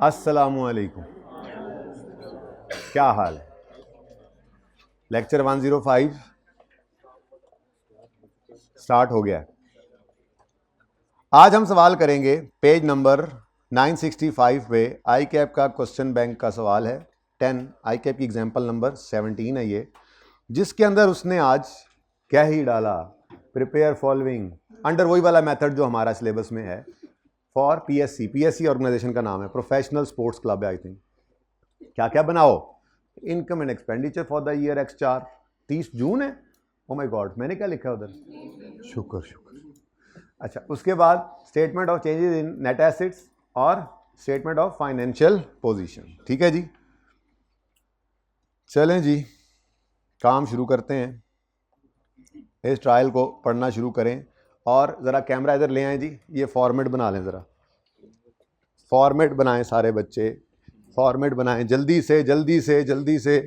अस्सलामुअलैकुम, क्या हाल है। लेक्चर 105 स्टार्ट हो गया। आज हम सवाल करेंगे पेज नंबर 965 पे आई कैप का क्वेश्चन बैंक का सवाल है। 10 आई कैप की एग्जाम्पल नंबर 17 है ये, जिसके अंदर उसने आज क्या ही डाला, प्रिपेयर फॉलोइंग अंडर वही वाला मेथड जो हमारा सिलेबस में है फॉर पीएससी ऑर्गेनाइजेशन का नाम है, प्रोफेशनल स्पोर्ट्स क्लब है आई थिंक। क्या क्या बनाओ, income and expenditure for the year X4, 30 जून है। ओ माय गॉड, मैंने क्या लिखा है उधर, शुक्र शुक्र। अच्छा, उसके बाद statement of changes in net assets और स्टेटमेंट ऑफ फाइनेंशियल पोजीशन। ठीक है जी, चलें जी काम शुरू करते हैं। इस ट्रायल को पढ़ना शुरू करें और ज़रा कैमरा इधर ले आएँ जी। ये फॉर्मेट बना लें, ज़रा फॉर्मेट बनाएं सारे बच्चे, फॉर्मेट बनाएं जल्दी से जल्दी से जल्दी से।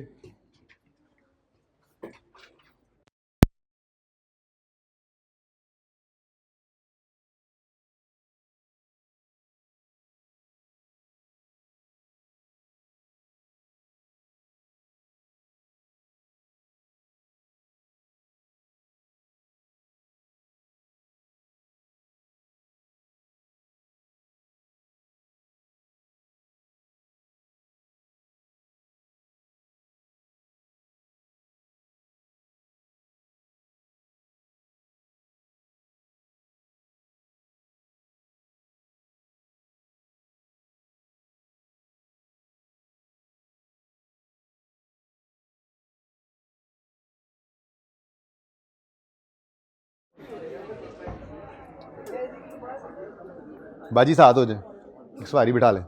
बाजी साथ हो जाए, एक सवारी बिठा लें।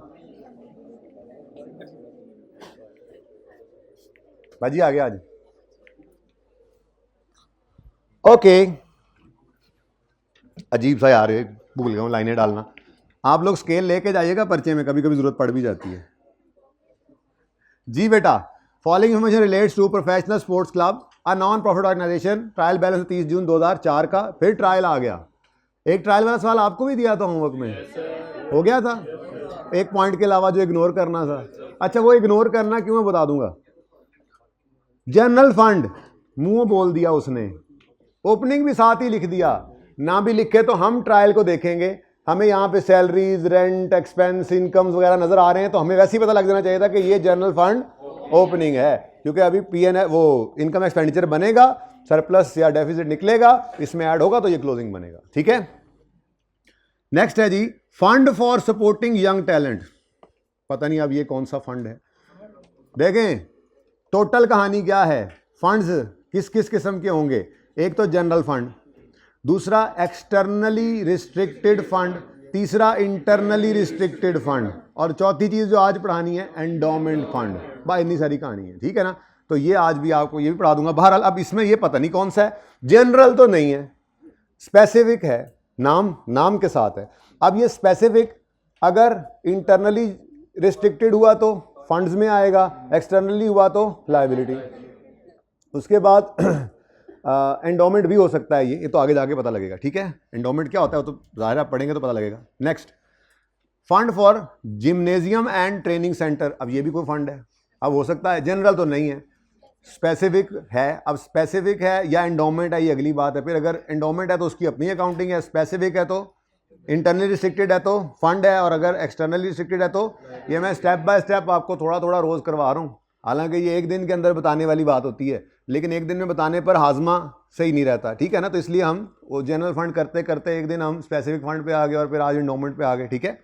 बाजी आ गया आज। ओके, अजीब सा यार है, भूल गया हूँ लाइनें डालना। आप लोग स्केल लेके जाइएगा पर्चे में, कभी कभी जरूरत पड़ भी जाती है जी बेटा। Following information relates to professional sports club a non profit organisation. Trial balance 30 June 2004 का। फिर ट्रायल आ गया। एक ट्रायल वाला सवाल आपको भी दिया था होमवर्क में, हो गया था एक पॉइंट के अलावा जो इग्नोर करना था। अच्छा, वो इग्नोर करना क्यों मैं बता दूंगा। जनरल फंड मुंह बोल दिया उसने, ओपनिंग भी साथ ही लिख दिया, ना भी लिखे तो हम ट्रायल को देखेंगे। हमें यहाँ पे सैलरीज, रेंट, एक्सपेंस, इनकम्स वगैरह नजर आ रहे हैं, तो हमें वैसे ही पता लग जाना चाहिए था कि ये जनरल फंड ओपनिंग है, क्योंकि अभी पीएन वो इनकम एक्सपेंडिचर बनेगा, सरप्लस या डेफिसिट निकलेगा, इसमें ऐड होगा तो ये क्लोजिंग बनेगा। ठीक है, नेक्स्ट है जी fund for supporting young talent. पता नहीं अब ये कौन सा फंड है। देखें टोटल कहानी क्या है, फंड्स किस किस किस्म के होंगे। एक तो जनरल फंड, दूसरा एक्सटर्नली रिस्ट्रिक्टेड फंड, तीसरा इंटरनली रिस्ट्रिक्टेड फंड, और चौथी चीज जो आज पढ़ानी है एंडोमेंट फंड। भाई इतनी सारी कहानी है, ठीक है ना। तो ये आज भी आपको ये भी पढ़ा दूंगा। बहरहाल अब इसमें ये पता नहीं कौन सा है, जनरल तो नहीं है, स्पेसिफिक है, नाम के साथ है। अब ये स्पेसिफिक अगर इंटरनली रिस्ट्रिक्टेड हुआ तो फंड्स में आएगा, एक्सटर्नली हुआ तो लायबिलिटी। उसके बाद एंडोमेंट भी हो सकता है, ये तो आगे जाके पता लगेगा। ठीक है, एंडोमेंट क्या होता है वो तो ज़ाहिर आप पढ़ेंगे तो पता लगेगा। Next, fund for gymnasium and training centre. अब ये भी कोई फंड है, अब हो सकता है जनरल तो नहीं है, स्पेसिफिक है। अब स्पेसिफिक है या एंडोमेंट है, ये अगली बात है। फिर अगर एंडोमेंट है तो उसकी अपनी अकाउंटिंग है, स्पेसिफिक है तो इंटरनली रिस्ट्रिक्टेड है तो फंड है, और अगर एक्सटर्नली रिस्ट्रिक्टेड है तो ये मैं स्टेप बाय स्टेप आपको थोड़ा थोड़ा रोज करवा रहा हूँ। हालांकि ये एक दिन के अंदर बताने वाली बात होती है, लेकिन एक दिन में बताने पर हाजमा सही नहीं रहता, ठीक है ना। तो इसलिए हम वो जनरल फंड करते करते एक दिन हम स्पेसिफिक फंड पे आ गए और फिर आज एंडोमेंट पे आ गए। ठीक है,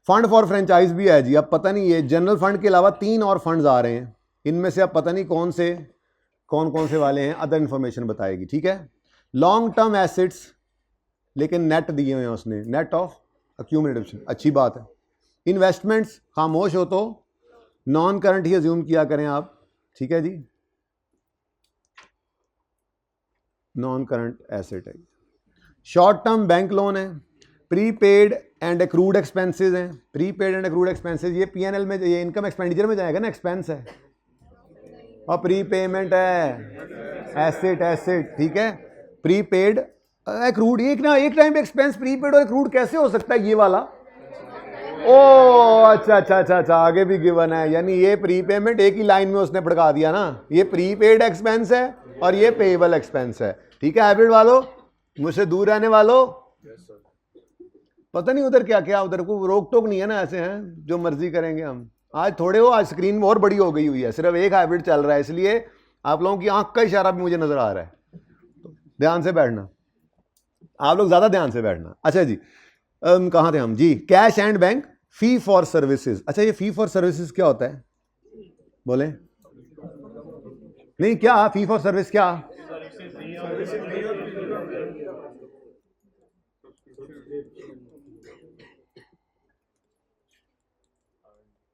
फंड फॉर फ्रेंचाइज भी है जी। अब पता नहीं ये जनरल फंड के अलावा 3 और फंड्स आ रहे हैं, इनमें से अब पता नहीं कौन कौन से वाले हैं, अदर इंफॉर्मेशन बताएगी। ठीक है, लॉन्ग टर्म एसेट्स, लेकिन नेट दिए हुए हैं उसने, नेट ऑफ अक्यूमुलेटिव, अच्छी बात है। इन्वेस्टमेंट्स खामोश हो तो नॉन करंट ही अज्यूम किया करें आप। ठीक है जी, नॉन करंट एसेट है। शॉर्ट टर्म बैंक लोन है, प्रीपेड एंड एक्रूड एक्सपेंसेस हैं। प्रीपेड एंड एक्रूड एक्सपेंसेस ये पीएनएल में, ये इनकम एक्सपेंडिचर में जाएगा ना, एक्सपेंस है, और प्रीपेमेंट है एसेट। ठीक है, प्रीपेड एक्रूड, एक टाइम पे एक्सपेंस प्रीपेड और एक्रूड कैसे हो सकता है ये वाला? ओ अच्छा अच्छा अच्छा अच्छा, आगे भी गिवन है, यानी ये प्रीपेमेंट एक ही लाइन में उसने भड़का दिया ना, ये प्रीपेड एक्सपेंस है और ये पेएबल एक्सपेंस है। ठीक है हाइब्रिड वालों, मुझसे दूर रहने वालों, पता नहीं उधर क्या क्या, उधर को रोक टोक नहीं है ना, ऐसे हैं जो मर्जी करेंगे हम। आज थोड़े हो, आज स्क्रीन और बड़ी हो गई हुई है, सिर्फ एक हाइब्रिड चल रहा है, इसलिए आप लोगों की आंख का इशारा भी मुझे नजर आ रहा है। तो ध्यान से बैठना, आप लोग ज्यादा ध्यान से बैठना। अच्छा जी, कहाँ थे हम जी? Cash and bank fee for services. अच्छा ये फी फॉर सर्विसेज क्या होता है? बोले नहीं, क्या फी फॉर सर्विस क्या?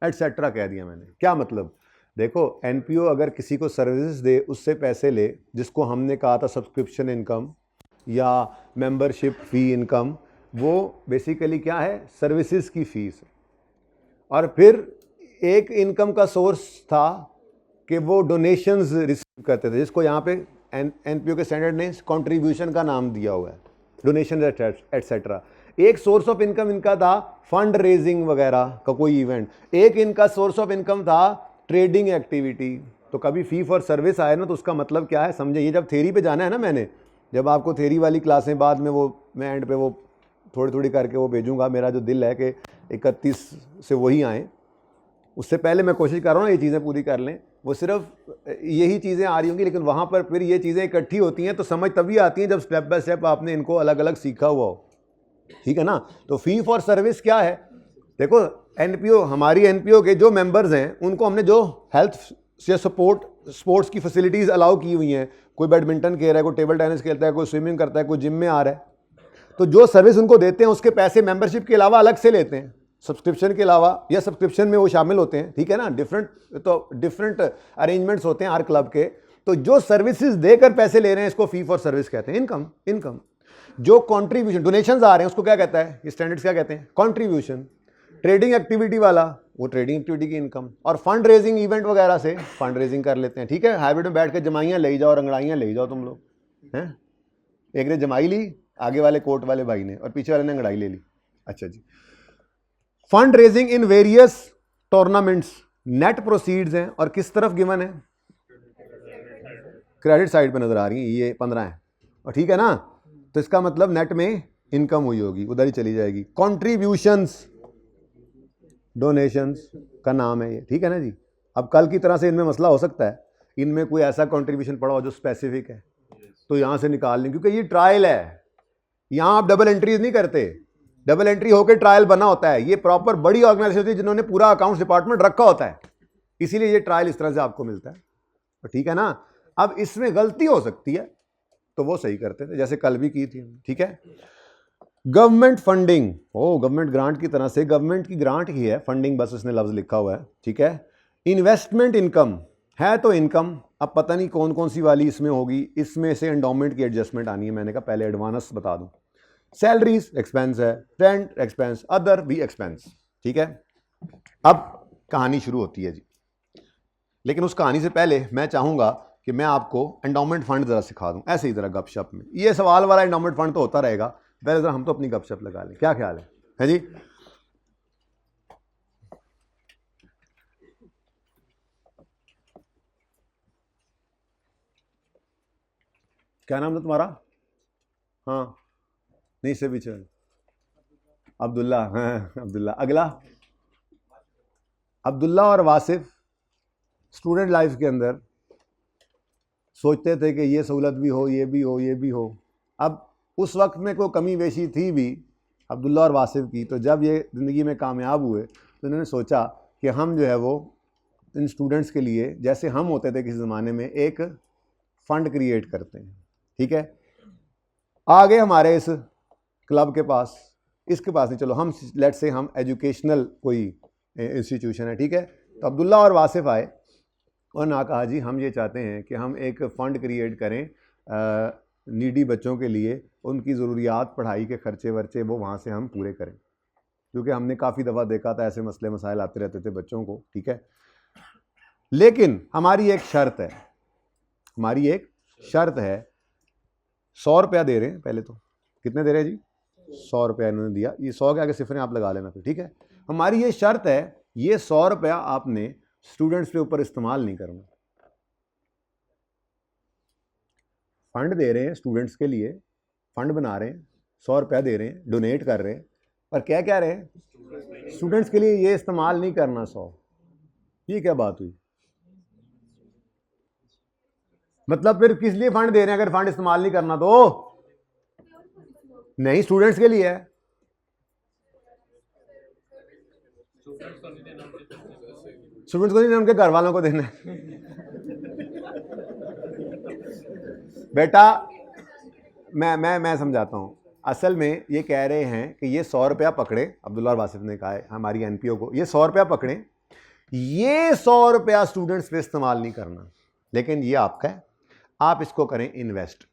एटसेट्रा कह दिया मैंने, क्या मतलब? देखो एनपीओ अगर किसी को सर्विसेज दे, उससे पैसे ले, जिसको हमने कहा था सब्सक्रिप्शन इनकम या मेंबरशिप फी इनकम, वो बेसिकली क्या है? सर्विसेज की फीस। और फिर एक इनकम का सोर्स था कि वो डोनेशंस रिसीव करते थे, जिसको यहाँ पे एनपीओ के स्टैंडर्ड ने कंट्रीब्यूशन का नाम दिया हुआ है, डोनेशन एटसेट्रा। एक सोर्स ऑफ इनकम इनका था फंड रेजिंग वगैरह का कोई इवेंट, एक इनका सोर्स ऑफ इनकम था ट्रेडिंग एक्टिविटी। तो कभी फी फॉर सर्विस आए ना, तो उसका मतलब क्या है समझे? ये जब थेरी पे जाना है ना, मैंने जब आपको थेरी वाली क्लासें बाद में वो मैं एंड पे वो थोड़ी थोड़ी करके वो भेजूंगा, मेरा जो दिल है कि 31 से वही आए, उससे पहले मैं कोशिश कर रहा हूँ ये चीज़ें पूरी कर लें। वो सिर्फ यही चीज़ें आ रही होंगी, लेकिन वहाँ पर फिर ये चीज़ें इकट्ठी होती हैं तो समझ तभी आती हैं जब स्टेप बाय स्टेप आपने इनको अलग अलग सीखा हुआ हो। ठीक है ना? तो फी फॉर सर्विस क्या है? देखो एनपीओ, हमारी एनपीओ के जो मेंबर्स हैं उनको हमने जो हेल्थ से सपोर्ट स्पोर्ट्स की फैसिलिटीज़ अलाउ की हुई हैं, कोई बैडमिंटन खेल रहा है, कोई टेबल टेनिस खेलता है, कोई स्विमिंग करता है, कोई जिम में आ रहा है, तो जो सर्विस उनको देते हैं उसके पैसे मेंबरशिप के अलावा अलग से लेते हैं, सब्सक्रिप्शन के अलावा, या सब्सक्रिप्शन में वो शामिल होते हैं। ठीक है ना? डिफरेंट अरेंजमेंट्स होते हैं हर क्लब के। तो जो सर्विसेज देकर पैसे ले रहे हैं इसको फी फॉर सर्विस कहते हैं, इनकम। जो कॉन्ट्रीब्यूशन डोनेशन आ रहे हैं उसको क्या कहता है? स्टैंडर्ड्स क्या कहते हैं? कॉन्ट्रीब्यूशन। ट्रेडिंग एक्टिविटी वाला, वो ट्रेडिंग एक्टिविटी की इनकम। और फंड रेजिंग इवेंट वगैरह से फंड रेजिंग कर लेते हैं। ठीक है, हाइब्रिड में बैठ के जमाइयाँ ले जाओ, रंगड़ाइयाँ ले जाओ तुम लोग हैं। एक ने जमाई ली, आगे वाले कोर्ट वाले भाई ने, और पीछे वाले ने अंगड़ाई ले ली। अच्छा जी, fund raising in various tournaments, net proceeds हैं और किस तरफ गिवन है? क्रेडिट साइड पे नजर आ रही है, ये 15 है, और ठीक है ना? तो इसका मतलब नेट में इनकम हुई होगी, उधर ही चली जाएगी। कॉन्ट्रीब्यूशंस डोनेशंस का नाम है ये। ठीक है ना जी? अब कल की तरह से इनमें मसला हो सकता है, इनमें कोई ऐसा कॉन्ट्रीब्यूशन पड़ा हो जो स्पेसिफिक है, तो यहां से निकाल लें, क्योंकि ये ट्रायल है, यहां आप डबल एंट्रीज नहीं करते। डबल एंट्री होकर ट्रायल बना होता है, ये प्रॉपर बड़ी ऑर्गेनाइजेशन होती है जिन्होंने पूरा अकाउंट्स डिपार्टमेंट रखा होता है, इसीलिए ये ट्रायल इस तरह से आपको मिलता है। तो ठीक है ना? अब इसमें गलती हो सकती है तो वो सही करते थे, जैसे कल भी की थी। ठीक है, गवर्नमेंट फंडिंग, गवर्नमेंट ग्रांट की तरह से, गवर्नमेंट की ग्रांट ही है, फंडिंग बस उसने लफ्ज लिखा हुआ है। ठीक है, इन्वेस्टमेंट इनकम है तो इनकम, अब पता नहीं कौन कौन सी वाली इसमें होगी, इसमें से एंडोमेंट की एडजस्टमेंट आनी है, मैंने कहा पहले एडवांस बता दूं। सैलरीज एक्सपेंस है, रेंट एक्सपेंस, अदर भी एक्सपेंस। ठीक है, अब कहानी शुरू होती है जी, लेकिन उस कहानी से पहले मैं चाहूंगा कि मैं आपको एंडोमेंट फंड जरा सिखा दूं, ऐसे ही जरा गपशप में। ये सवाल वाला एंडोमेंट फंड तो होता रहेगा, पहले जरा हम तो अपनी गपशप लगा लें, क्या ख्याल है जी? क्या नाम था तुम्हारा? हाँ, नहीं से पीछे अब्दुल्ला, हाँ अब्दुल्ला। अगला अब्दुल्ला और वासिफ स्टूडेंट लाइफ के अंदर सोचते थे कि ये सहूलत भी हो, ये भी हो, ये भी हो। अब उस वक्त में कोई कमी बेशी थी भी अब्दुल्ला और वासिफ की, तो जब ये ज़िंदगी में कामयाब हुए तो इन्होंने सोचा कि हम जो है वो इन स्टूडेंट्स के लिए, जैसे हम होते थे किसी ज़माने में, एक फ़ंड क्रिएट करते हैं। ठीक है, आगे हमारे इस क्लब के पास, इसके पास नहीं, चलो हम लेट्स से हम एजुकेशनल कोई इंस्टीट्यूशन है। ठीक है, तो अब्दुल्ला और वासिफ आए और ना कहा जी हम ये चाहते हैं कि हम एक फ़ंड क्रिएट करें नीडी बच्चों के लिए, उनकी ज़रूरियात, पढ़ाई के खर्चे वर्चे वो वहाँ से हम पूरे करें, क्योंकि हमने काफ़ी दफ़ा देखा था ऐसे मसले मसाइल आते रहते थे बच्चों को। ठीक है, लेकिन हमारी एक शर्त है, 100 रुपया दे रहे हैं पहले तो, कितने दे रहे हैं जी? 100 रुपया इन्होंने दिया। ये 100 के आगे सिफरें आप लगा लेना फिर, ठीक है। हमारी ये शर्त है, ये 100 रुपया आपने स्टूडेंट्स के ऊपर इस्तेमाल नहीं करना। फंड दे रहे हैं स्टूडेंट्स के लिए, फंड बना रहे हैं, 100 रुपया दे रहे हैं, डोनेट कर रहे हैं, पर क्या कह रहे हैं? स्टूडेंट्स के लिए ये इस्तेमाल नहीं करना 100। ये क्या बात हुई? मतलब फिर किस लिए फंड दे रहे हैं अगर फंड इस्तेमाल नहीं करना तो? नहीं, स्टूडेंट्स के लिए है। स्टूडेंट्स को नहीं, उनके घर वालों को देना है। बेटा मैं समझाता हूं। असल में ये कह रहे हैं कि ये 100 रुपया पकड़े, अब्दुल्ला और वासिफ ने कहा है हमारी एनपीओ को, ये 100 रुपया पकड़े, ये 100 रुपया स्टूडेंट्स पे इस्तेमाल नहीं करना, लेकिन ये आपका है, आप इसको करें इन्वेस्ट।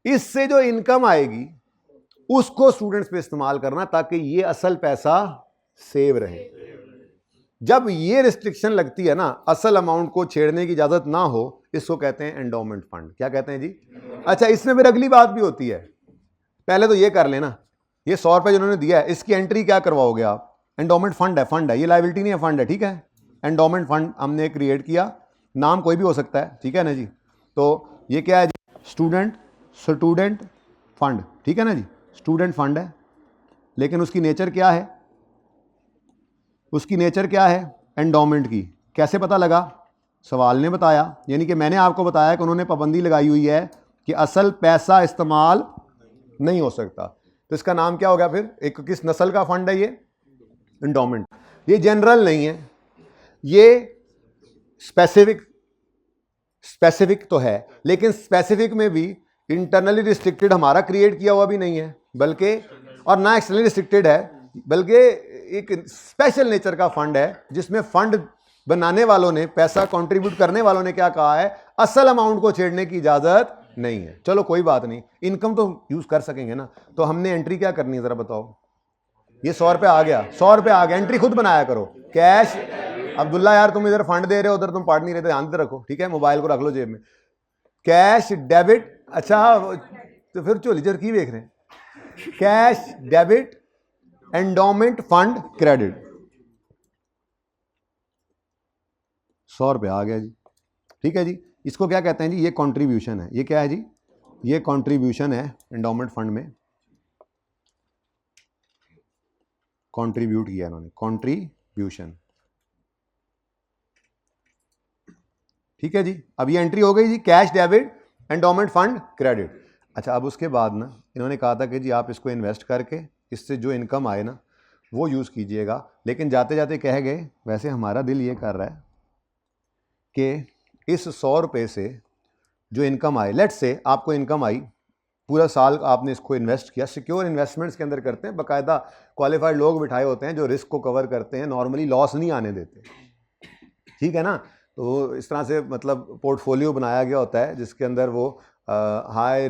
इससे जो इनकम आएगी उसको स्टूडेंट्स पे इस्तेमाल करना ताकि ये असल पैसा सेव रहे। जब ये रिस्ट्रिक्शन लगती है ना, असल अमाउंट को छेड़ने की इजाजत ना हो, इसको कहते हैं एंडोमेंट फंड। क्या कहते हैं जी? अच्छा, इसमें फिर अगली बात भी होती है। पहले तो ये कर लेना, ये 100 रुपये जिन्होंने दिया है इसकी एंट्री क्या करवाओगे आप? एंडोमेंट फंड है, फंड है, ये लायबिलिटी नहीं है, फंड है, ठीक है। एंडोमेंट फंड हमने क्रिएट किया, नाम कोई भी हो सकता है, ठीक है ना जी। तो ये क्या है जी? स्टूडेंट फंड, ठीक है ना जी। स्टूडेंट फंड है, लेकिन उसकी नेचर क्या है? उसकी नेचर क्या है एंडोमेंट की? कैसे पता लगा? सवाल ने बताया, यानी कि मैंने आपको बताया कि उन्होंने पाबंदी लगाई हुई है कि असल पैसा इस्तेमाल नहीं हो सकता। तो इसका नाम क्या हो गया फिर? एक किस नस्ल का फंड है ये? एंडोमेंट। ये जनरल नहीं है, ये स्पेसिफिक तो है, लेकिन स्पेसिफिक में भी इंटरनली रिस्ट्रिक्टेड हमारा क्रिएट किया हुआ भी नहीं है, बल्कि और ना एक्सटर्नली रिस्ट्रिक्टेड है, बल्कि एक स्पेशल नेचर का फंड है जिसमें फंड बनाने वालों ने, पैसा कंट्रीब्यूट करने वालों ने क्या कहा है? असल अमाउंट को छेड़ने की इजाजत नहीं है। चलो कोई बात नहीं, इनकम तो यूज कर सकेंगे ना। तो हमने एंट्री क्या करनी है जरा बताओ? ये 100 रुपये आ गया, 100 रुपये आ गया, एंट्री खुद बनाया करो। कैश, अब्दुल्ला यार तुम इधर फंड दे रहे हो, उधर तुम पढ़ नहीं रहे, ध्यान से रखो, ठीक है। मोबाइल को रख लो जेब में। कैश डेबिट, अच्छा तो फिर चोलीजर की देख रहे हैं। Cash debit, endowment fund credit, 100 रुपये आ गया जी, ठीक है जी। इसको क्या कहते हैं जी? ये कंट्रीब्यूशन है। ये क्या है जी? ये कंट्रीब्यूशन है एंडोमेंट फंड में, कंट्रीब्यूट किया इन्होंने, कंट्रीब्यूशन, ठीक है जी। अब ये एंट्री हो गई जी, cash debit endowment fund credit. अच्छा, अब उसके बाद ना इन्होंने कहा था कि जी आप इसको इन्वेस्ट करके इससे जो इनकम आए ना वो यूज़ कीजिएगा, लेकिन जाते जाते कह गए वैसे हमारा दिल ये कर रहा है कि इस 100 रुपये से जो इनकम आए, लेट्स से आपको इनकम आई, पूरा साल आपने इसको इन्वेस्ट किया, सिक्योर इन्वेस्टमेंट्स के अंदर करते हैं, बाकायदा क्वालिफाइड लोग बिठाए होते हैं जो रिस्क को कवर करते हैं, नॉर्मली लॉस नहीं आने देते, ठीक है ना। तो इस तरह से मतलब पोर्टफोलियो बनाया गया होता है जिसके अंदर वो हाई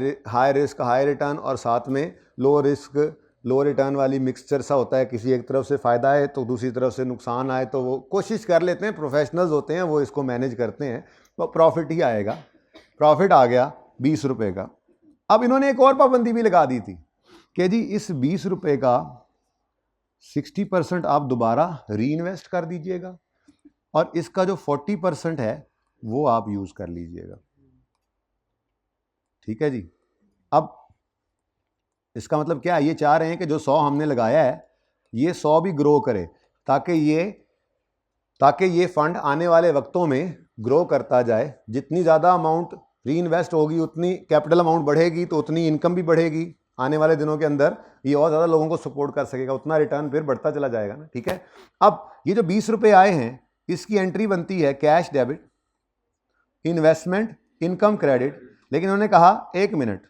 रिस्क हाई रिटर्न और साथ में लो रिस्क लो रिटर्न वाली मिक्सचर सा होता है। किसी एक तरफ से फ़ायदा है तो दूसरी तरफ से नुकसान आए तो वो कोशिश कर लेते हैं, प्रोफेशनल्स होते हैं वो इसको मैनेज करते हैं, तो प्रॉफिट ही आएगा। प्रॉफिट आ गया 20 रुपये का। अब इन्होंने एक और पाबंदी भी लगा दी थी कि जी इस 20 रुपये का 60% आप दोबारा री इन्वेस्ट कर दीजिएगा और इसका जो 40% है वो आप यूज़ कर लीजिएगा, ठीक है जी। अब इसका मतलब क्या है? ये चाह रहे हैं कि जो 100 हमने लगाया है ये 100 भी ग्रो करे ताकि ये फंड आने वाले वक्तों में ग्रो करता जाए। जितनी ज़्यादा अमाउंट री इन्वेस्ट होगी उतनी कैपिटल अमाउंट बढ़ेगी, तो उतनी इनकम भी बढ़ेगी आने वाले दिनों के अंदर, ये और ज़्यादा लोगों को सपोर्ट कर सकेगा, उतना रिटर्न फिर बढ़ता चला जाएगा ना, ठीक है। अब ये जो 20 रुपये आए हैं इसकी एंट्री बनती है cash debit investment income credit, लेकिन उन्होंने कहा 1 मिनट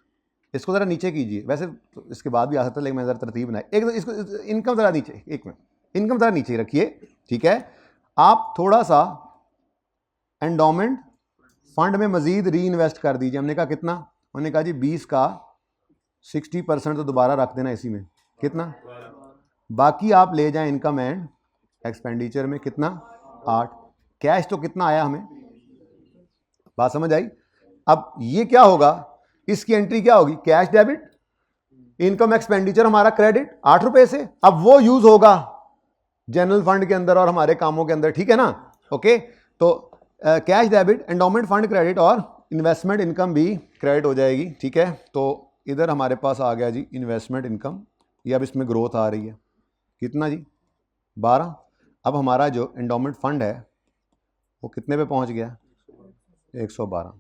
इसको ज़रा नीचे कीजिए, वैसे तो इसके बाद भी आ सकता है लेकिन मैं ज़रा तरतीब बनाए, एक तो इसको इनकम ज़रा नीचे, 1 मिनट इनकम ज़रा नीचे रखिए, ठीक है। आप थोड़ा सा एंडोमेंट फंड में मज़ीद री इन्वेस्ट कर दीजिए। हमने कहा कितना? उन्होंने कहा जी 20 का 60% तो दोबारा रख देना इसी में, कितना? बाकी आप ले जाएं इनकम एंड एक्सपेंडिचर में, कितना? 8। कैश तो कितना आया हमें? बात समझ आई? अब ये क्या होगा? इसकी एंट्री क्या होगी? कैश डेबिट इनकम एक्सपेंडिचर हमारा क्रेडिट 8 रुपए से, अब वो यूज होगा जनरल फंड के अंदर और हमारे कामों के अंदर, ठीक है ना। ओके, तो cash debit, endowment fund credit और इन्वेस्टमेंट इनकम भी क्रेडिट हो जाएगी, ठीक है। तो इधर हमारे पास आ गया जी इन्वेस्टमेंट इनकम, ये अब इसमें ग्रोथ आ रही है, कितना जी 12। अब हमारा जो एंडोमेंट फंड है वो कितने पे पहुंच गया 112।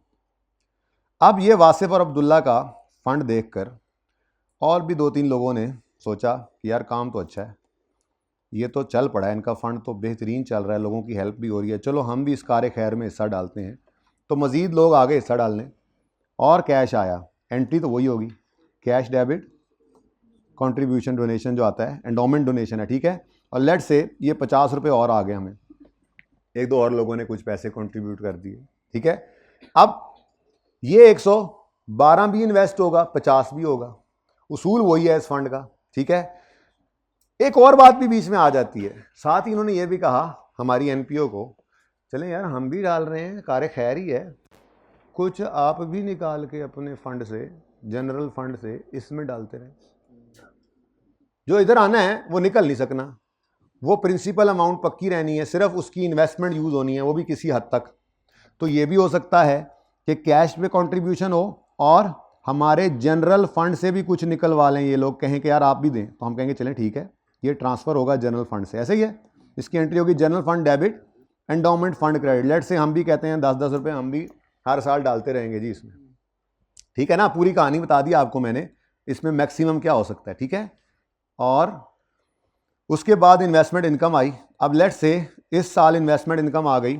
अब ये वासिफ और अब्दुल्ला का फंड देखकर और भी 2-3 लोगों ने सोचा कि यार काम तो अच्छा है, ये तो चल पड़ा है, इनका फंड तो बेहतरीन चल रहा है, लोगों की हेल्प भी हो रही है, चलो हम भी इस कार खैर में हिस्सा डालते हैं। तो मज़ीद लोग आ गए हिस्सा डालने और कैश आया। एंट्री तो वही होगी, कैश डेबिट, कंट्रीब्यूशन डोनेशन जो आता है, एंडोमेंट डोनेशन है, ठीक है। और लेट से ये 50 रुपये और आ गए हमें, 1-2 और लोगों ने कुछ पैसे कंट्रीब्यूट कर दिए, ठीक है। अब ये 112 भी इन्वेस्ट होगा, 50 भी होगा, उसूल वही है इस फंड का, ठीक है। एक और बात भी बीच में आ जाती है, साथ ही इन्होंने ये भी कहा हमारी एनपीओ को, चलें यार हम भी डाल रहे हैं, कार खैर ही है, कुछ आप भी निकाल के अपने फंड से, जनरल फंड से इसमें डालते रहे, जो इधर आना है वो निकल नहीं सकना, वो प्रिंसिपल अमाउंट पक्की रहनी है, सिर्फ उसकी इन्वेस्टमेंट यूज होनी है, वो भी किसी हद तक। तो ये भी हो सकता है कि कैश में कंट्रीब्यूशन हो और हमारे जनरल फंड से भी कुछ निकलवा लें, ये लोग कहें कि यार आप भी दें, तो हम कहेंगे चलें ठीक है, ये ट्रांसफर होगा जनरल फंड से, ऐसे ही है। इसकी एंट्री होगी general fund debit, endowment fund credit. लेट से हम भी कहते हैं 10-10 रुपये हम भी हर साल डालते रहेंगे जी इसमें, ठीक है ना। पूरी कहानी बता दी आपको मैंने, इसमें मैक्सिमम क्या हो सकता है, ठीक है। और उसके बाद इन्वेस्टमेंट इनकम आई। अब लेट से इस साल इन्वेस्टमेंट इनकम आ गई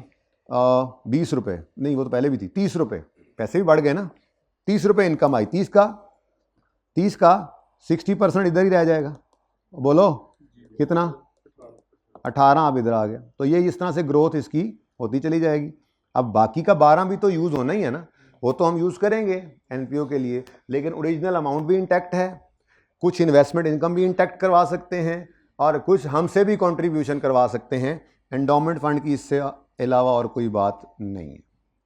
20 रुपये, नहीं वो तो पहले भी थी, 30 रुपये, पैसे भी बढ़ गए ना, 30 रुपये इनकम आई, 30 का 60% इधर ही रह जाएगा, बोलो कितना 18, अब इधर आ गया। तो ये इस तरह से ग्रोथ इसकी होती चली जाएगी। अब बाकी का 12 भी तो यूज़ होना ही है ना, वो तो हम यूज़ करेंगे एनपीओ के लिए, लेकिन ओरिजिनल अमाउंट भी इंटैक्ट है, कुछ इन्वेस्टमेंट इनकम भी इंटैक्ट करवा सकते हैं और कुछ हमसे भी कंट्रीब्यूशन करवा सकते हैं। एंडोमेंट फंड की इससे अलावा और कोई बात नहीं है।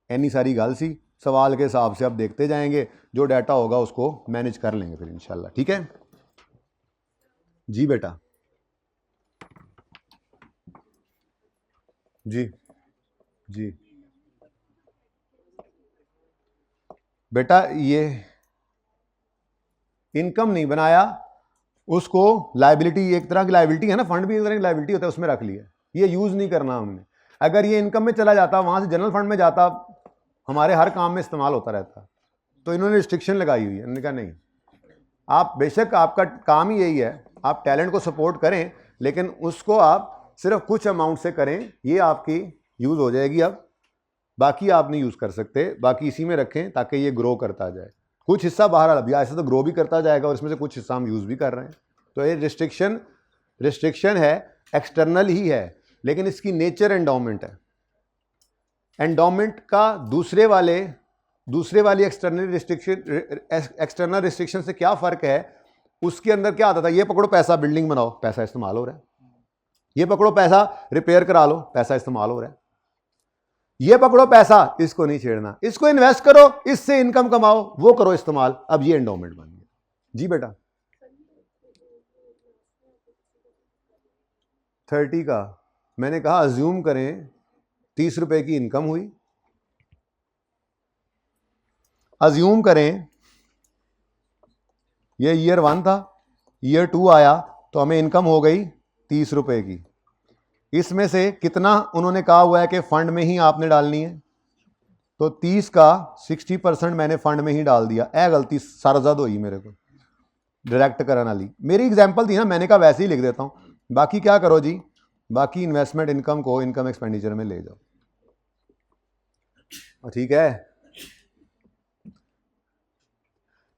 एनी सारी गल सी, सवाल के हिसाब से अब देखते जाएंगे, जो डाटा होगा उसको मैनेज कर लेंगे फिर इंशाल्लाह, ठीक है जी बेटा। जी जी बेटा, ये इनकम नहीं बनाया, उसको लाइबिलिटी, एक तरह की लाइबिलिटी है ना, फंड भी एक तरह की लाइबिलिटी होता है, उसमें रख लिया, ये यूज नहीं करना हमने। अगर ये इनकम में चला जाता, वहां से जनरल फंड में जाता, हमारे हर काम में इस्तेमाल होता रहता। तो इन्होंने रिस्ट्रिक्शन लगाई हुई है, इन्होंने कहा नहीं, आप बेशक आपका काम ही यही है, आप टैलेंट को सपोर्ट करें, लेकिन उसको आप सिर्फ कुछ अमाउंट से करें, ये आपकी यूज हो जाएगी, अब बाकी आप नहीं यूज कर सकते, बाकी इसी में रखें ताकि ये ग्रो करता जाए। कुछ हिस्सा बाहर आ गया, ऐसे तो ग्रो भी करता जाएगा और इसमें से कुछ हिस्सा हम यूज भी कर रहे हैं। तो ये रिस्ट्रिक्शन है, एक्सटर्नल ही है, लेकिन इसकी नेचर एंडोमेंट है। एंडोमेंट का दूसरे वाली एक्सटर्नल रिस्ट्रिक्शन से क्या फर्क है, उसके अंदर क्या आता था, ये पकड़ो पैसा बिल्डिंग बनाओ, पैसा इस्तेमाल हो रहा है, ये पकड़ो पैसा रिपेयर करा लो, पैसा इस्तेमाल हो रहा है, ये पकड़ो पैसा, इसको नहीं छेड़ना, इसको इन्वेस्ट करो, इससे इनकम कमाओ, वो करो इस्तेमाल। अब ये एंडोमेंट बन गया जी बेटा। 30 का मैंने कहा अज्यूम करें 30 रुपए की इनकम हुई, अज्यूम करें ये ईयर 1 था, ईयर 2 आया तो हमें इनकम हो गई 30 रुपए की। इसमें से कितना उन्होंने कहा हुआ है कि फंड में ही आपने डालनी है, तो 30 का 60% मैंने फंड में ही डाल दिया। ए गलती सरजद हुई मेरे को, डायरेक्ट करने वाली मेरी एग्जांपल थी ना, मैंने कहा वैसे ही लिख देता हूं, बाकी क्या करो जी, बाकी इन्वेस्टमेंट इनकम को इनकम एक्सपेंडिचर में ले जाओ, ठीक है।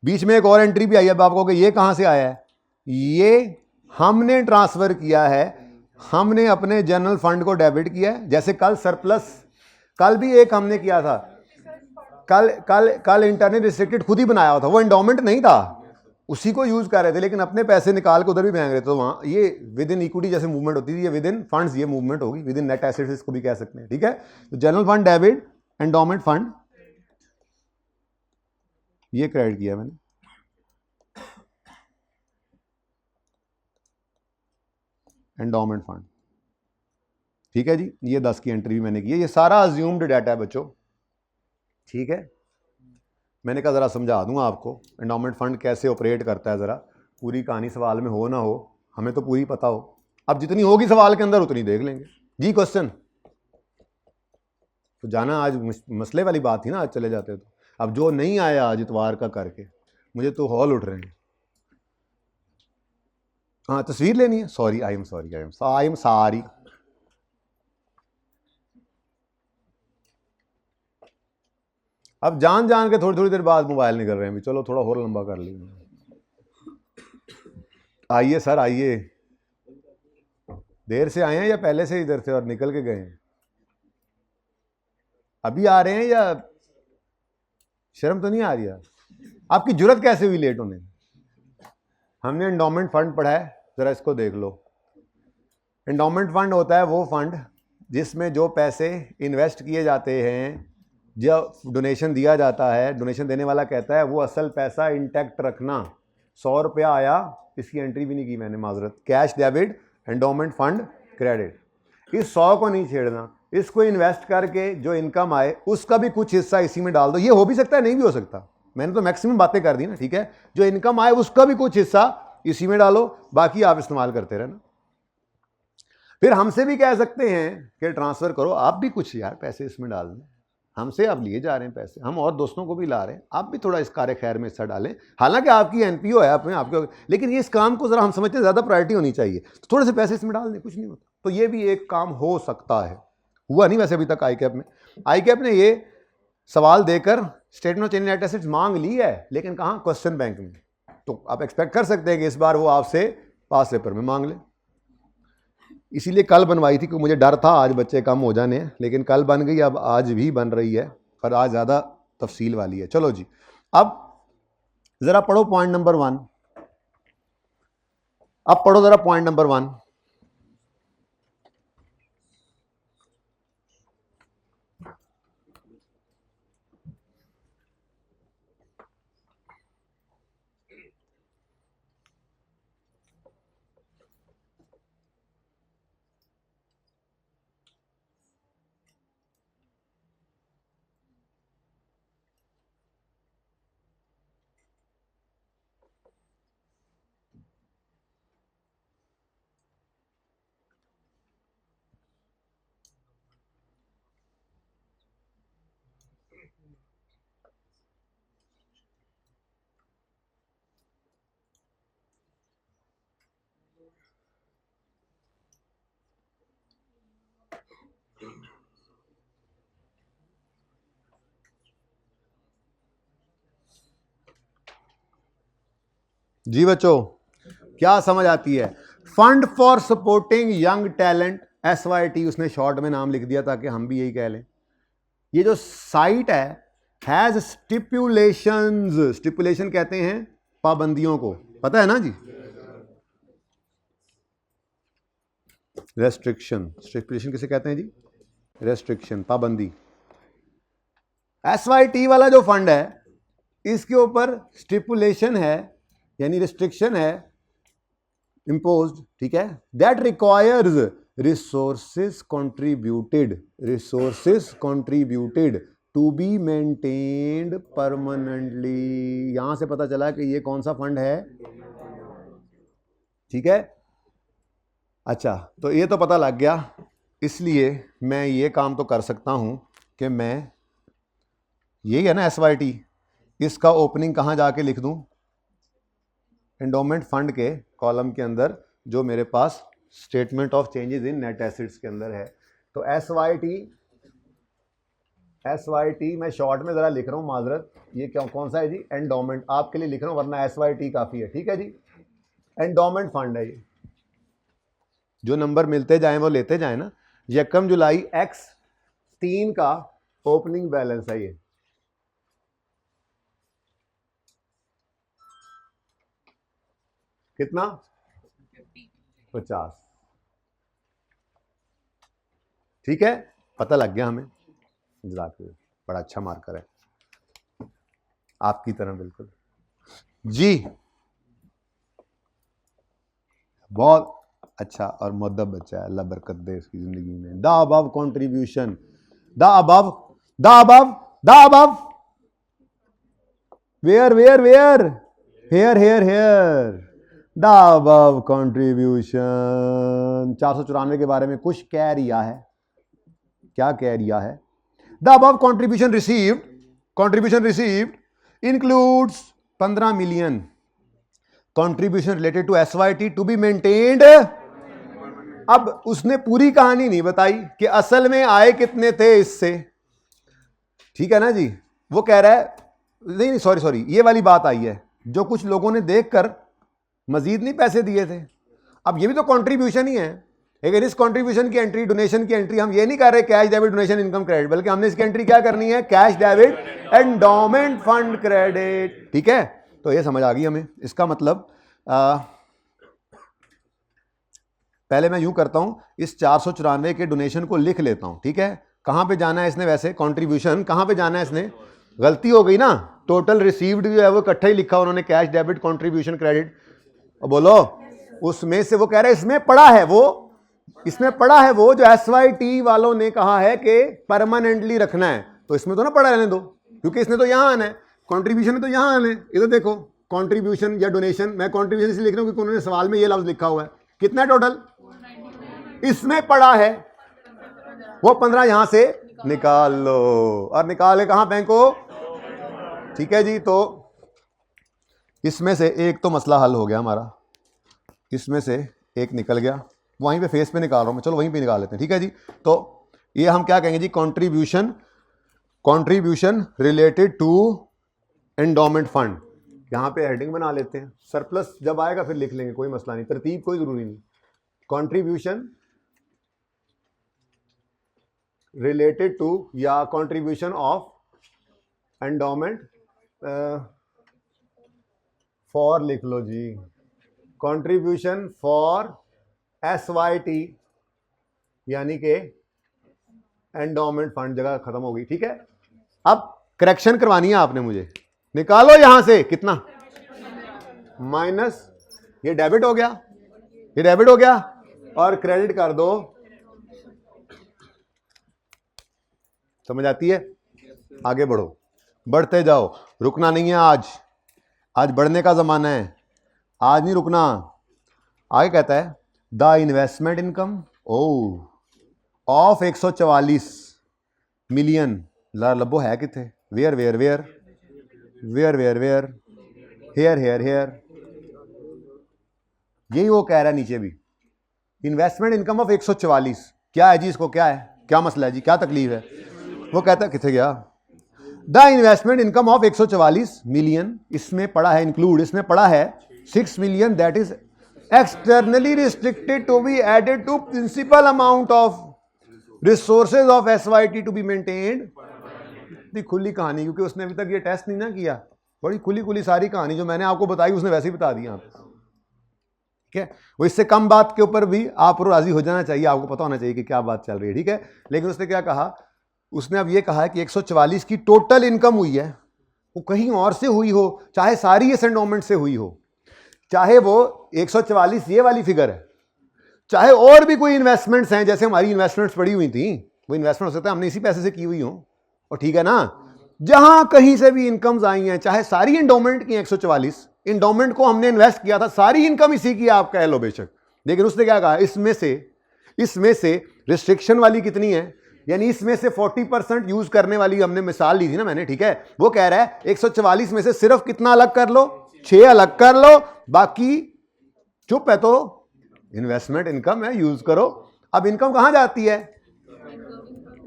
बीच में एक और एंट्री भी आई है, अब आपको कि ये कहां से आया है, ये हमने ट्रांसफर किया है, हमने अपने जनरल फंड को डेबिट किया है। जैसे कल सरप्लस, कल भी एक हमने किया था, कल इंटरनल रिस्ट्रिक्टेड खुद ही बनाया हुआ था, वो एंडोमेंट नहीं था, उसी को यूज कर रहे थे, लेकिन अपने पैसे निकाल के उधर भी फेंक रहे थे। तो वहां ये विद इन इक्विटी जैसे मूवमेंट होती थी, ये विद इन फंड्स ये मूवमेंट होगी, विद इन नेट एसेट्स इसको भी कह सकते हैं, ठीक है। तो general fund debit, endowment fund, ये क्रेडिट किया मैंने, एंडोमेंट फंड, ठीक है जी। ये 10 की एंट्री भी मैंने की है, ये सारा अज्यूम्ड डाटा है बच्चों, ठीक है। मैंने कहा ज़रा समझा दूँ आपको एंडोमेंट फंड कैसे ऑपरेट करता है, ज़रा पूरी कहानी सवाल में हो ना हो, हमें तो पूरी पता हो। अब जितनी होगी सवाल के अंदर उतनी देख लेंगे जी। क्वेश्चन तो जाना आज मसले वाली बात थी ना, आज चले जाते तो। अब जो नहीं आया आज इतवार का करके, मुझे तो हॉल उठ रहे हैं। हाँ तस्वीर लेनी है, सॉरी, आई एम सॉरी। अब जान के थोड़ी थोड़ी देर बाद मोबाइल निकल रहे हैं, चलो थोड़ा और लंबा कर लीजिए। आइए सर आइए, देर से आए हैं या पहले से इधर थे और निकल के गए हैं? अभी आ रहे हैं या शर्म तो नहीं आ रही? आपकी जुर्रत कैसे हुई लेट होने? हमने एंडोमेंट फंड पढ़ा है, जरा इसको देख लो। एंडोमेंट फंड होता है वो फंड जिसमें जो पैसे इन्वेस्ट किए जाते हैं, जब डोनेशन दिया जाता है, डोनेशन देने वाला कहता है वो असल पैसा इंटैक्ट रखना। 100 रुपया आया, इसकी एंट्री भी नहीं की मैंने, माजरत, cash debit endowment fund credit. इस 100 को नहीं छेड़ना, इसको इन्वेस्ट करके जो इनकम आए उसका भी कुछ हिस्सा इसी में डाल दो। ये हो भी सकता है, नहीं भी हो सकता, मैंने तो मैक्सिमम बातें कर दी ना, ठीक है। जो इनकम आए उसका भी कुछ हिस्सा इसी में डालो, बाकी आप इस्तेमाल करते रहना। फिर हमसे भी कह सकते हैं कि ट्रांसफर करो, आप भी कुछ यार पैसे इसमें डाल दें। हमसे आप लिए जा रहे हैं पैसे, हम और दोस्तों को भी ला रहे हैं, आप भी थोड़ा इस कार्य खैर में हिस्सा डालें। हालांकि आपकी एनपीओ है अपने आपके, लेकिन ये इस काम को जरा हम समझते हैं ज़्यादा प्रायोरिटी होनी चाहिए, तो थोड़े से पैसे इसमें डाल दें, कुछ नहीं होता। तो ये भी एक काम हो सकता है, हुआ नहीं वैसे अभी तक आई कैप ने ये सवाल देकर statement of change net assets मांग ली है, लेकिन कहाँ? क्वेश्चन बैंक में। तो आप एक्सपेक्ट कर सकते हैं कि इस बार वो आपसे पास पेपर में मांग ले। इसीलिए कल बनवाई थी, क्योंकि मुझे डर था आज बच्चे कम हो जाने, लेकिन कल बन गई, अब आज भी बन रही है, पर आज ज़्यादा तफसील वाली है। चलो जी, अब ज़रा पढ़ो पॉइंट नंबर 1। अब पढ़ो ज़रा पॉइंट नंबर 1। जी बच्चों, क्या समझ आती है? Fund for supporting young talent, SYT, उसने शॉर्ट में नाम लिख दिया ताकि हम भी यही कह लें। ये जो साइट है हैज स्टिपुलेशंस, स्टिपुलेशन कहते हैं पाबंदियों को, पता है ना जी? रेस्ट्रिक्शन, स्टिपुलेशन किसे कहते हैं जी? रेस्ट्रिक्शन, पाबंदी। SYT वाला जो फंड है इसके ऊपर स्टिपुलेशन है, यानी रिस्ट्रिक्शन है इम्पोज्ड, ठीक है। That requires resources contributed to be maintained permanently. यहां से पता चला कि ये कौन सा फंड है, ठीक है। अच्छा, तो ये तो पता लग गया, इसलिए मैं ये काम तो कर सकता हूं कि मैं, यही है ना SYT, इसका ओपनिंग कहां जाके लिख दूं? एंडोमेंट फंड के कॉलम के अंदर, जो मेरे पास statement of changes in net assets के अंदर है। तो SYT मैं शॉर्ट में ज़रा लिख रहा हूँ, माजरत, ये क्यों, कौन सा है जी? एंडोमेंट, आपके लिए लिख रहा हूँ, वरना SYT काफ़ी है, ठीक है जी। एंडोमेंट फंड है ये, जो नंबर मिलते जाएं वो लेते जाएं ना। 1 जुलाई X3 का ओपनिंग बैलेंस है ये, कितना? 50, ठीक है, पता लग गया हमें। बड़ा अच्छा मार्कर है आपकी तरह, बिल्कुल जी, बहुत अच्छा और मुअद्दब बच्चा है, अल्लाह बरकत दे इसकी ज़िंदगी में। The above contribution, the above, the above, the above, where where where, here here here, the above contribution 494 के बारे में कुछ कह रिया है, क्या कह रिया है? The above contribution received includes 15 million contribution related to SYT to be maintained. अब उसने पूरी कहानी नहीं बताई कि असल में आए कितने थे इससे, ठीक है ना जी। वो कह रहा है नहीं सॉरी ये वाली बात आई है, जो कुछ लोगों ने देखकर मजीद नहीं पैसे दिए थे। अब ये भी तो कंट्रीब्यूशन ही है, लेकिन इस कंट्रीब्यूशन की एंट्री, डोनेशन की एंट्री हम ये नहीं कर रहे cash debit donation income credit, बल्कि हमने इसकी एंट्री क्या करनी है? Cash debit endowment fund credit, ठीक है। तो ये समझ आ गई हमें। इसका मतलब पहले मैं यूं करता हूं, इस 494 के डोनेशन को लिख लेता हूं, ठीक है। कहां पे जाना है इसने? वैसे कंट्रीब्यूशन कहां पे जाना है इसने? गलती हो गई ना, टोटल रिसीव्ड जो है वो इकट्ठा ही लिखा उन्होंने, कैश डेबिट कंट्रीब्यूशन क्रेडिट। बोलो उसमें से वो कह रहे हैं इसमें पड़ा है वो, इसमें पड़ा है वो जो एसवाईटी वालों ने कहा है कि परमानेंटली रखना है, तो इसमें तो ना पड़ा रहने दो, क्योंकि इसने तो यहां आना है, कंट्रीब्यूशन तो यहां आना है। इधर देखो कंट्रीब्यूशन या डोनेशन, मैं कंट्रीब्यूशन इसलिए लिख रहा हूं क्योंकि उन्होंने सवाल में ये लफ्ज लिखा हुआ है। कितना टोटल इसमें पड़ा है? वो 15 यहां से निकाल लो, और निकाले कहां? फेंको, ठीक है जी। तो इसमें से एक तो मसला हल हो गया हमारा, इसमें से एक निकल गया, वहीं पे फेस पे निकाल रहा हूं मैं, चलो वहीं पे निकाल लेते हैं, ठीक है जी। तो ये हम क्या कहेंगे जी? Contribution related to endowment fund. यहां पे हेडिंग बना लेते हैं, सरप्लस जब आएगा फिर लिख लेंगे, कोई मसला नहीं, तरतीब कोई जरूरी नहीं। कंट्रीब्यूशन रिलेटेड टू या कंट्रीब्यूशन ऑफ एंडोमेंट फॉर, लिख लो जी, कंट्रीब्यूशन फॉर एसवाईटी, यानी कि एंडोमेंट फंड, जगह खत्म हो गई, ठीक है। अब करेक्शन करवानी है आपने मुझे, निकालो यहां से कितना माइनस, ये डेबिट हो गया, ये डेबिट हो गया, और क्रेडिट कर दो। समझ आती है? आगे बढ़ो, बढ़ते जाओ, रुकना नहीं है आज, आज बढ़ने का जमाना है, आज नहीं रुकना। आगे कहता है the investment income of 144 million, लब्बो है किथे? Where where where where where where, here here here, यही वो कह रहा है नीचे भी। इन्वेस्टमेंट इनकम ऑफ 144, क्या है जी? इसको क्या है, क्या मसला है जी, क्या तकलीफ है? वो कहता है किथे गया? The investment income of 144 million, इसमें पड़ा है इंक्लूड, इसमें पड़ा है 6 million that is externally restricted to be added to principal amount of resources of SYT to be maintained. खुली कहानी, क्योंकि उसने अभी तक ये टेस्ट नहीं ना किया, बड़ी खुली खुली सारी कहानी जो मैंने आपको बताई उसने वैसे ही बता दी आपको, ठीक है। वो इससे कम बात के ऊपर भी आप राजी हो जाना चाहिए, आपको पता होना चाहिए कि क्या बात चल रही है, ठीक है। लेकिन उसने क्या कहा? उसने अब ये कहा है कि 144 की टोटल इनकम हुई है, वो कहीं और से हुई हो, चाहे सारी इस एंडोमेंट से हुई हो, चाहे वो 144 ये वाली फिगर है, चाहे और भी कोई इन्वेस्टमेंट्स हैं, जैसे हमारी इन्वेस्टमेंट्स पड़ी हुई थी, वो इन्वेस्टमेंट हो सकता है हमने इसी पैसे से की हुई हो, और ठीक है ना। जहां कहीं से भी इनकम्स आई हैं, चाहे सारी एंडोमेंट की 144, एंडोमेंट को हमने इन्वेस्ट किया था, सारी इनकम इसी की आप कह लो बेशक, लेकिन उसने क्या कहा? इसमें से रिस्ट्रिक्शन वाली कितनी है, यानी इसमें से 40% यूज करने वाली हमने मिसाल ली थी ना मैंने, ठीक है। वो कह रहा है 144 में से सिर्फ कितना अलग कर लो? 6 अलग कर लो, बाकी चुप है तो इन्वेस्टमेंट इनकम है, यूज करो। अब इनकम कहां जाती है?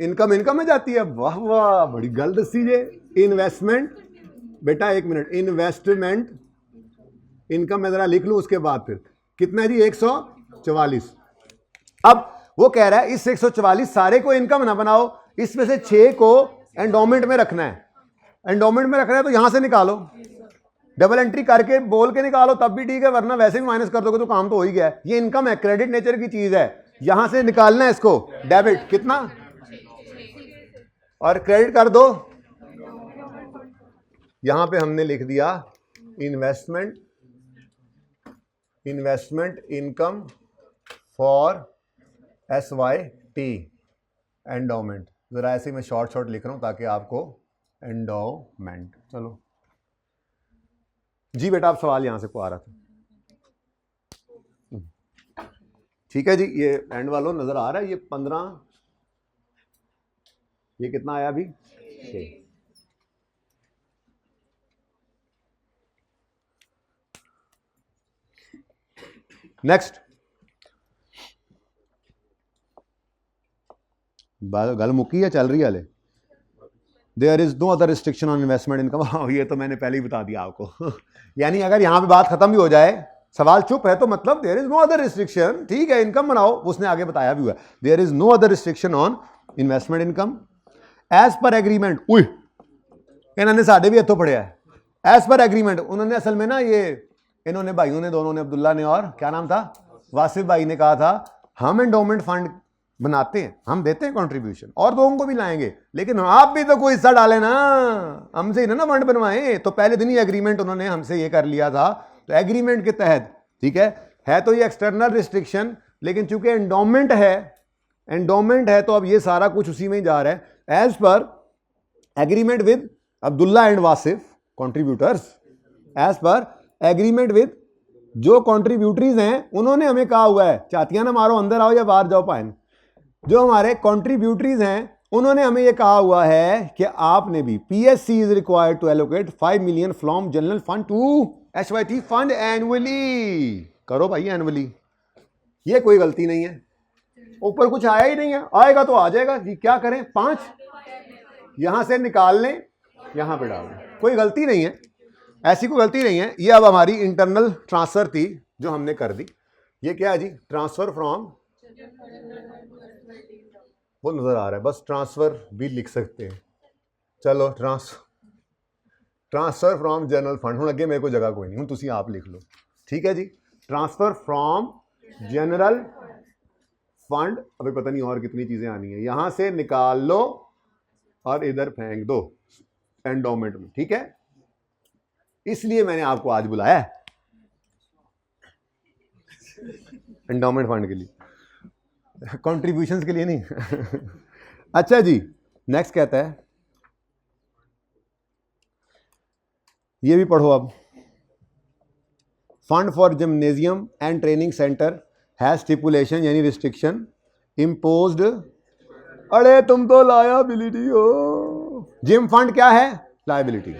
इनकम में जाती है। वाह वाह, बड़ी गल दसी जे। इन्वेस्टमेंट, बेटा एक मिनट, इन्वेस्टमेंट इनकम मैं जरा लिख लूं उसके बाद फिर कितना है जी? 144। अब वो कह रहा है इस 144 सारे को इनकम ना बनाओ, इसमें से 6 को एंडोमेंट में रखना है। एंडोमेंट में रखना है तो यहां से निकालो, डबल एंट्री करके बोल के निकालो तब भी ठीक है, वरना वैसे भी माइनस कर दोगे तो काम तो हो ही गया है। ये इनकम है, क्रेडिट नेचर की चीज है, यहां से निकालना है इसको, डेबिट कितना, और क्रेडिट कर दो। यहां पे हमने लिख दिया investment income for SYT endowment. ज़रा ऐसे ही मैं शॉर्ट लिख रहा हूँ ताकि आपको एंडोमेंट। चलो जी बेटा, आप सवाल यहां से को आ रहा था। ठीक है जी, ये एंड वालों नजर आ रहा है, ये 15, ये कितना आया अभी 6। नेक्स्ट, गल मुक्की है चल रही है। There is no other restriction on investment income. ये तो मैंने पहले ही बता दिया आपको। यानी अगर यहां पे बात खत्म भी हो जाए, सवाल चुप है, तो मतलब there is no other restriction, ठीक है, इनकम बनाओ। उसने आगे बताया भी हुआ, there is no other restriction on investment income as per agreement. इन्होंने साढ़े भी इतों पढ़िया है, एज पर एग्रीमेंट। उन्होंने असल में ना, ये इन्होंने भाइयों ने, दोनों ने, अब्दुल्ला ने और क्या नाम था, वासिफ भाई ने कहा था हम एंडोमेंट फंड बनाते हैं, हम देते हैं कंट्रीब्यूशन और लोगों को भी लाएंगे, लेकिन आप भी तो कोई हिस्सा डालें ना, हमसे ही ना फंड बनवाएं। तो पहले दिन ही एग्रीमेंट उन्होंने हमसे ये कर लिया था। तो एग्रीमेंट के तहत, ठीक है तो ये एक्सटर्नल रिस्ट्रिक्शन, लेकिन चूंकि एंडोमेंट है तो अब ये सारा कुछ उसी में ही जा रहा है। As per agreement with Abdullah and Wasif contributors, as per agreement with जो कंट्रीब्यूटरीज हैं, उन्होंने हमें कहा हुआ है, चातियां ना मारो, अंदर आओ या बाहर जाओ पाएं। जो हमारे कंट्रीब्यूटरीज हैं, उन्होंने हमें यह कहा हुआ है कि आपने भी PSC is required to allocate 5 million from general fund to HYT fund annually. करो भाई एनुअली, ये कोई गलती नहीं है। ऊपर कुछ आया ही नहीं है, आएगा तो आ जाएगा जी। क्या करें, 5 यहां से निकाल लें, यहां पे डाल दें, कोई गलती नहीं है, ऐसी कोई गलती नहीं है। ये अब हमारी इंटरनल ट्रांसफर थी जो हमने कर दी। ये क्या है जी, ट्रांसफर फ्रॉम, वो नजर आ रहा है, बस ट्रांसफर भी लिख सकते हैं। चलो ट्रांसफर फ्रॉम जनरल फंड, हूँ अगे मेरे को जगह कोई नहीं, हूँ तुसी आप लिख लो, ठीक है जी। ट्रांसफर फ्रॉम जनरल फंड, अभी पता नहीं और कितनी चीजें आनी है, यहां से निकाल लो और इधर फेंक दो एंडोमेंट में, ठीक है। इसलिए मैंने आपको आज बुलाया है एंडोमेंट फंड के लिए, कंट्रीब्यूशंस के लिए नहीं। अच्छा जी, नेक्स्ट कहता है, ये भी पढ़ो अब। Fund for gymnasium and training centre has stipulation यानी रिस्ट्रिक्शन इम्पोज्ड। अरे तुम तो लायबिलिटी हो। जिम फंड क्या है, लायबिलिटी।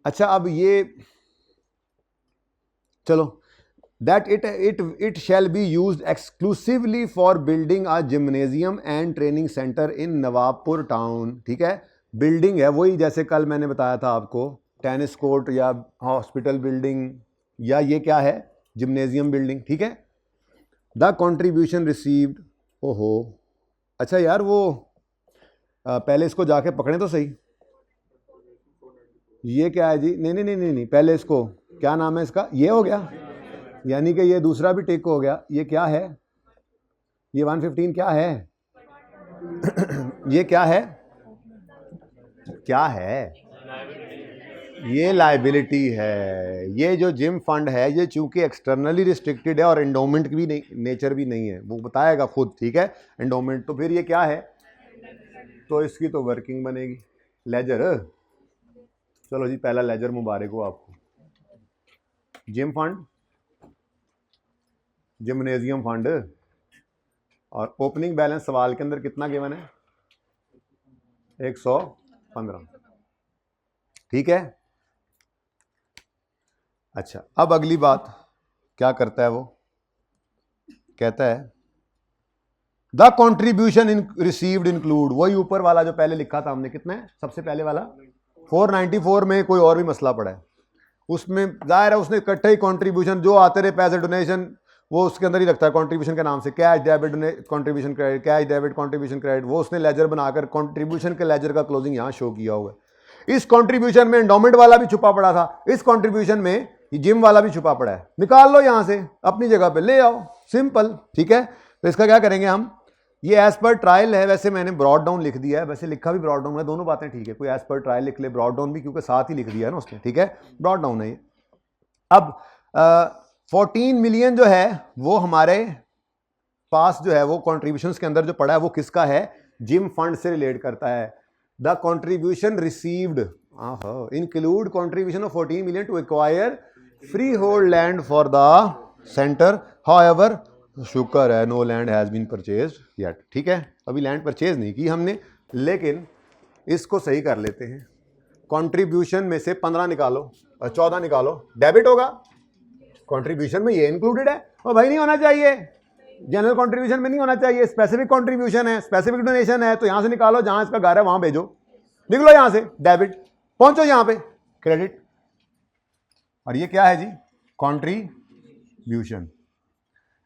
अच्छा अब ये चलो, that it shall be used exclusively for building a gymnasium and training center in Nawabpur town, ठीक है। बिल्डिंग है वही, जैसे कल मैंने बताया था आपको, टेनिस कोर्ट या हॉस्पिटल बिल्डिंग, या ये क्या है, जिम्नेजियम बिल्डिंग, ठीक है। द कंट्रीब्यूशन रिसीव्ड, ओहो अच्छा यार, वो पहले इसको जाके पकड़े तो सही। ये क्या है जी, नहीं नहीं नहीं नहीं नहीं, पहले इसको, क्या नाम है इसका, ये हो गया, यानी कि ये दूसरा भी टिक हो गया। ये क्या है, ये 115 क्या है, ये क्या है, क्या है, ये लायबिलिटी है। ये जो जिम फंड है, ये चूंकि एक्सटर्नली रिस्ट्रिक्टेड है और एंडोमेंट की भी नहीं, नेचर भी नहीं है, वो बताएगा खुद, ठीक है, एंडोमेंट। तो फिर ये क्या है, तो इसकी तो वर्किंग बनेगी, लेजर। चलो जी, पहला लेजर मुबारक हो आपको। जिम फंड, जिम्नेजियम फंड, और ओपनिंग बैलेंस सवाल के अंदर कितना गिवन है, 115, ठीक है। अच्छा अब अगली बात क्या करता है, वो कहता है द कंट्रीब्यूशन रिसीव्ड इंक्लूड, वही ऊपर वाला जो पहले लिखा था हमने, कितना है सबसे पहले वाला 494 में कोई और भी मसला पड़ा है, उसमें जाहिर है उसने इकट्ठे ही कंट्रीब्यूशन जो आते रहे पैसे डोनेशन, वो उसके अंदर ही रखता है कंट्रीब्यूशन के नाम से, cash debit contribution credit, cash debit contribution credit, वो उसने लेजर बनाकर कंट्रीब्यूशन के लेजर का क्लोजिंग यहाँ शो किया हुआ है। इस कंट्रीब्यूशन में एंडोमेंट वाला भी छुपा पड़ा था, इस कंट्रीब्यूशन में जिम वाला भी छुपा पड़ा है, निकाल लो यहाँ से, अपनी जगह पे ले आओ, सिंपल, ठीक है। तो इसका क्या करेंगे हम, ये एज पर ट्रायल है, वैसे मैंने ब्रॉड डाउन लिख दिया है, वैसे लिखा भी ब्रॉड डाउन है, दोनों बातें ठीक है, कोई एज पर ट्रायल लिख ले, ब्रॉड डाउन भी, क्योंकि साथ ही लिख दिया है ना उसने, ठीक है, ब्रॉड डाउन है ये। अब 14 मिलियन जो है वो हमारे पास जो है वो कॉन्ट्रीब्यूशन के अंदर जो पड़ा है वो किसका है, जिम फंड से रिलेट करता है। The contribution received include contribution of 14 million to acquire free hold land for the centre, however शुक्र है no land has been purchased yet. ठीक है, अभी लैंड परचेज नहीं की हमने, लेकिन इसको सही कर लेते हैं। कंट्रीब्यूशन में से 15 निकालो और 14 निकालो, डेबिट होगा। कंट्रीब्यूशन में ये इंक्लूडेड है, और भाई नहीं होना चाहिए, जनरल कंट्रीब्यूशन में नहीं होना चाहिए, स्पेसिफिक कंट्रीब्यूशन है, स्पेसिफिक डोनेशन है, तो यहां से निकालो, जहां इसका घर है वहां भेजो, निकलो यहां से, डेबिट, पहुंचो यहां पे क्रेडिट। और ये क्या है जी, कंट्रीब्यूशन।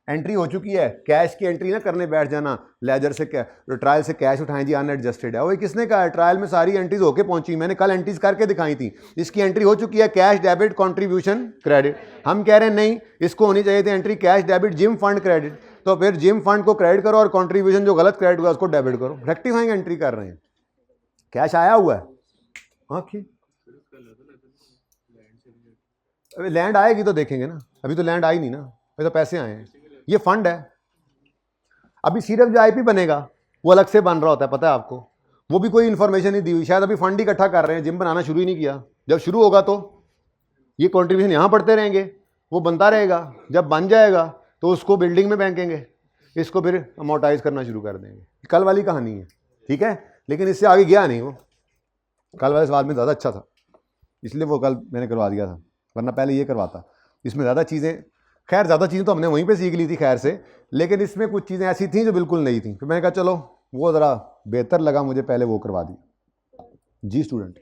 एंट्री हो चुकी है, कैश की एंट्री ना करने बैठ जाना, लेजर से ट्रायल से कैश उठाएं जी अनएडजस्टेड है, वही किसने कहा है, ट्रायल में सारी एंट्रीज होके पहुंची, मैंने कल एंट्रीज करके दिखाई थी। इसकी एंट्री हो चुकी है, कैश डेबिट कंट्रीब्यूशन क्रेडिट। हम कह रहे हैं नहीं, इसको होनी चाहिए थी entry cash debit gym fund credit, तो फिर जिम फंड को क्रेडिट करो और कंट्रीब्यूशन जो गलत क्रेडिट हुआ उसको डेबिट करो। रेक्टिफाइंग एंट्री कर रहे हैं, कैश आया हुआ है। अभी लैंड आएगी तो देखेंगे ना, अभी तो लैंड आई नहीं ना, अभी तो पैसे आए हैं, ये फंड है। अभी सिर्फ जो आईपी बनेगा वो अलग से बन रहा होता है, पता है आपको, वो भी कोई इन्फॉर्मेशन नहीं दी हुई, शायद अभी फंड इकट्ठा कर रहे हैं, जिम बनाना शुरू ही नहीं किया। जब शुरू होगा तो ये कंट्रीब्यूशन यहाँ पड़ते रहेंगे, वो बनता रहेगा, जब बन जाएगा तो उसको बिल्डिंग में फेंकेंगे, इसको फिर अमोर्टाइज करना शुरू कर देंगे। कल वाली कहानी है, ठीक है, लेकिन इससे आगे गया नहीं वो, कल वाले सवाल में ज़्यादा अच्छा था इसलिए वो कल मैंने करवा दिया था, वरना पहले ये करवाता। इसमें ज़्यादा चीज़ें, खैर ज़्यादा चीज़ें तो हमने वहीं पे सीख ली थी खैर से, लेकिन इसमें कुछ चीज़ें ऐसी थी जो बिल्कुल नहीं थी, फिर मैंने कहा चलो वो ज़रा बेहतर लगा मुझे, पहले वो करवा दी। जी स्टूडेंट,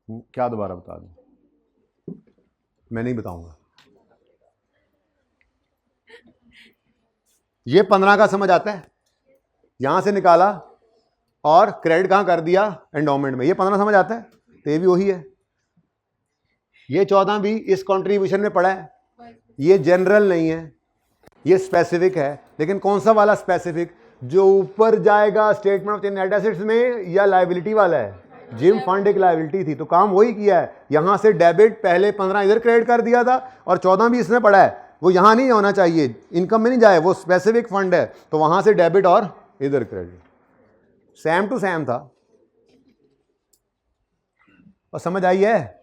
क्या दोबारा बता दूँ, मैं नहीं बताऊँगा। ये 15 का समझ आता है, यहाँ से निकाला और क्रेडिट कहाँ कर दिया, एंडोमेंट में, ये 15 समझ आता है, तो ये भी वही है। ये 14 भी इस कंट्रीब्यूशन में पड़ा है, ये जनरल नहीं है, ये स्पेसिफिक है, लेकिन कौन सा वाला स्पेसिफिक, जो ऊपर जाएगा स्टेटमेंट ऑफ नेट एसेट्स में, या लायबिलिटी वाला है। जिम फंड एक लायबिलिटी थी, तो काम वही किया है, यहां से डेबिट, पहले 15 इधर क्रेडिट कर दिया था और 14 भी इसमें पड़ा है, वो यहां नहीं होना चाहिए, इनकम में नहीं जाए, वो स्पेसिफिक फंड है, तो वहां से डेबिट और इधर क्रेडिट, सेम टू सेम था। और समझ आई है,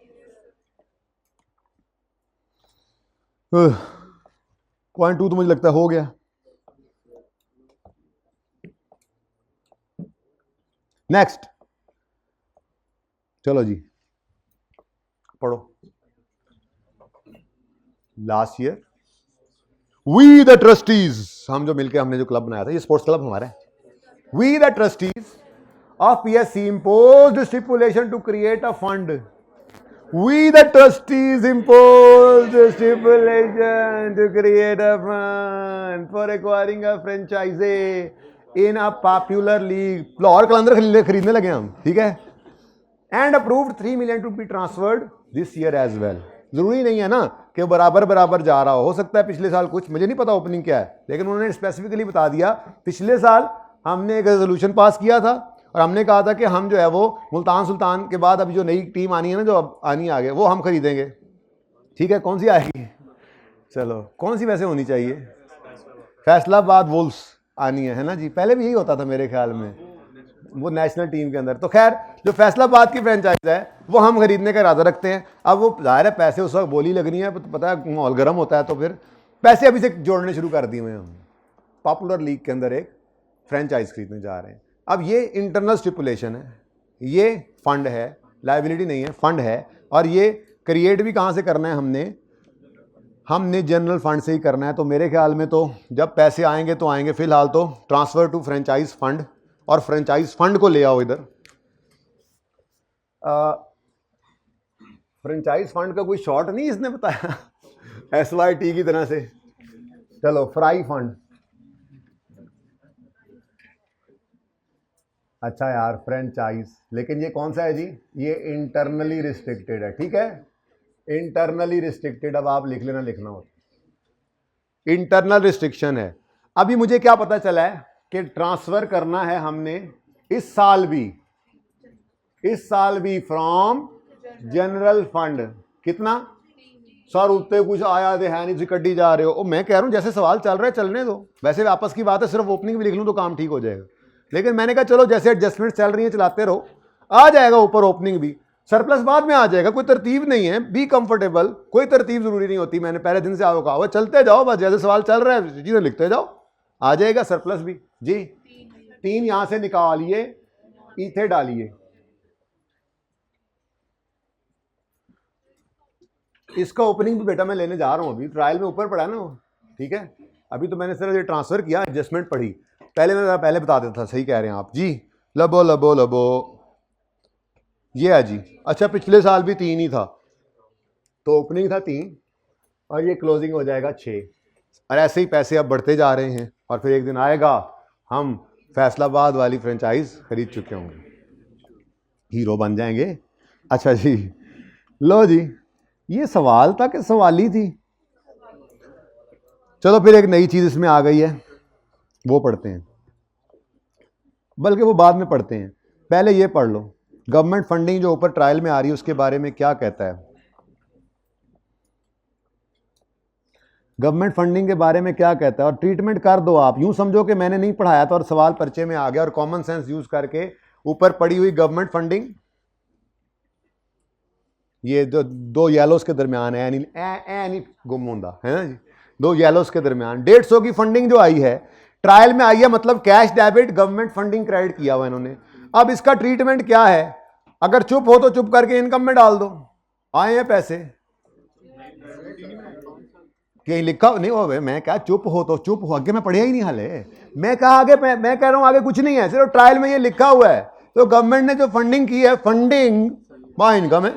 पॉइंट 2 तो मुझे लगता है हो गया। नेक्स्ट, चलो जी पढ़ो। Last year we the trustees, हम जो मिलके हमने जो क्लब बनाया था, ये स्पोर्ट्स क्लब हमारा है, we the trustees of PSC imposed stipulation to create a fund. We the trustees imposed stipulation to create a fund for acquiring a franchise in a popular league. Lahore Qalandar खरीदने लगे हम, ठीक है, and approved 3 million to be transferred this year as well. जरूरी नहीं है ना कि बराबर बराबर जा रहा हो सकता है पिछले साल कुछ, मुझे नहीं पता ओपनिंग क्या है, लेकिन उन्होंने स्पेसिफिकली बता दिया पिछले साल हमने एक रेजोल्यूशन पास किया था और हमने कहा था कि हम जो है वो मुल्तान सुल्तान के बाद अभी जो नई टीम आनी है ना, जो अब आनी है आगे, वो हम खरीदेंगे। ठीक है, कौन सी आएगी, चलो कौन सी वैसे होनी चाहिए, फैसलाबाद वुल्फ्स आनी है ना जी, पहले भी यही होता था मेरे ख्याल में, वो नेशनल टीम के अंदर। तो खैर जो फैसलाबाद की फ्रेंचाइज है वो हम खरीदने का इरादा रखते हैं। अब वो जाहिर है पैसे उस वक्त बोली लगनी है, पता है माहौल गर्म होता है, तो फिर पैसे अभी से जोड़ने शुरू कर दिए हुए हम, पॉपुलर लीग के अंदर एक फ्रेंचाइज खरीदने जा रहे हैं। अब ये इंटरनल स्टिपुलेशन है, ये फंड है, लायबिलिटी नहीं है, फंड है, और ये क्रिएट भी कहाँ से करना है, हमने जनरल फंड से ही करना है। तो मेरे ख्याल में तो जब पैसे आएंगे तो आएंगे, फिलहाल तो ट्रांसफर टू फ्रेंचाइज फंड, और फ्रेंचाइज फंड को ले आओ इधर। फ्रेंचाइज फंड का कोई शॉर्ट नहीं इसने बताया SYT की तरह से, चलो फ्राई फंड, अच्छा यार फ्रेंचाइज, लेकिन ये कौन सा है जी, ये इंटरनली रिस्ट्रिक्टेड है, ठीक है, इंटरनली रिस्ट्रिक्टेड। अब आप लिख लेना, लिखना हो, इंटरनल रिस्ट्रिक्शन है। अभी मुझे क्या पता चला है कि ट्रांसफर करना है हमने इस साल भी फ्रॉम जनरल फंड, कितना सर उत्ते कुछ आया दे है नहीं, तुम कड्डी जा रहे हो। ओ मैं कह रहा हूँ जैसे सवाल चल रहा है चलने दो, वैसे आपस की बात है, सिर्फ ओपनिंग भी लिख लूँ तो काम ठीक हो जाएगा। लेकिन मैंने कहा चलो जैसे एडजस्टमेंट चल रही है चलाते रहो, आ जाएगा ऊपर ओपनिंग भी, सरप्लस बाद में आ जाएगा, कोई तरतीब नहीं है, बी कंफर्टेबल, कोई तरतीब जरूरी नहीं होती। मैंने पहले दिन से आपको कहा हुआ चलते जाओ, बस जैसे सवाल चल रहा है चीजें लिखते जाओ, आ जाएगा सरप्लस भी। जी 3 यहां से निकालिए, इथे डालिए, इसका ओपनिंग भी बेटा मैं लेने जा रहा हूं, अभी ट्रायल में ऊपर पड़ा है ना वो, ठीक है। अभी तो मैंने सिर्फ ये ट्रांसफर किया, एडजस्टमेंट पढ़ी, पहले बता देता था। सही कह रहे हैं आप जी। लबो लबो लबो ये है जी। अच्छा पिछले साल भी 3 ही था, तो ओपनिंग था 3 और ये क्लोजिंग हो जाएगा 6, और ऐसे ही पैसे अब बढ़ते जा रहे हैं, और फिर एक दिन आएगा हम फैसलाबाद वाली फ्रेंचाइज खरीद चुके होंगे, हीरो बन जाएंगे। अच्छा जी, लो जी, ये सवाल था कि सवाली थी। चलो फिर एक नई चीज इसमें आ गई है, वो पढ़ते हैं, बल्कि वो बाद में पढ़ते हैं, पहले ये पढ़ लो। गवर्नमेंट फंडिंग जो ऊपर ट्रायल में आ रही है उसके बारे में क्या कहता है, गवर्नमेंट फंडिंग के बारे में क्या कहता है, और ट्रीटमेंट कर दो आप। यूं समझो कि मैंने नहीं पढ़ाया था और सवाल पर्चे में आ गया, और कॉमन सेंस यूज करके ऊपर पड़ी हुई गवर्नमेंट फंडिंग, ये जो 2 येलोस के दरमियान है, नहीं गुम होंदा है ना जी, 2 येलोस के दरमियान 150 की फंडिंग जो आई है ट्रायल में आई है, मतलब cash debit government funding credit किया हुआ इन्होंने। अब इसका ट्रीटमेंट क्या है, अगर चुप हो तो चुप करके इनकम में डाल दो, आए हैं पैसे, कहीं लिखा नहीं हो, मैं क्या चुप हो तो चुप हो, आगे मैं पढ़िया ही नहीं हाले, मैं कहा आगे, मैं कह रहा हूं आगे कुछ नहीं है, सिर्फ ट्रायल में ये लिखा हुआ है। तो गवर्नमेंट ने जो फंडिंग की है, फंडिंग वहां इनकम है,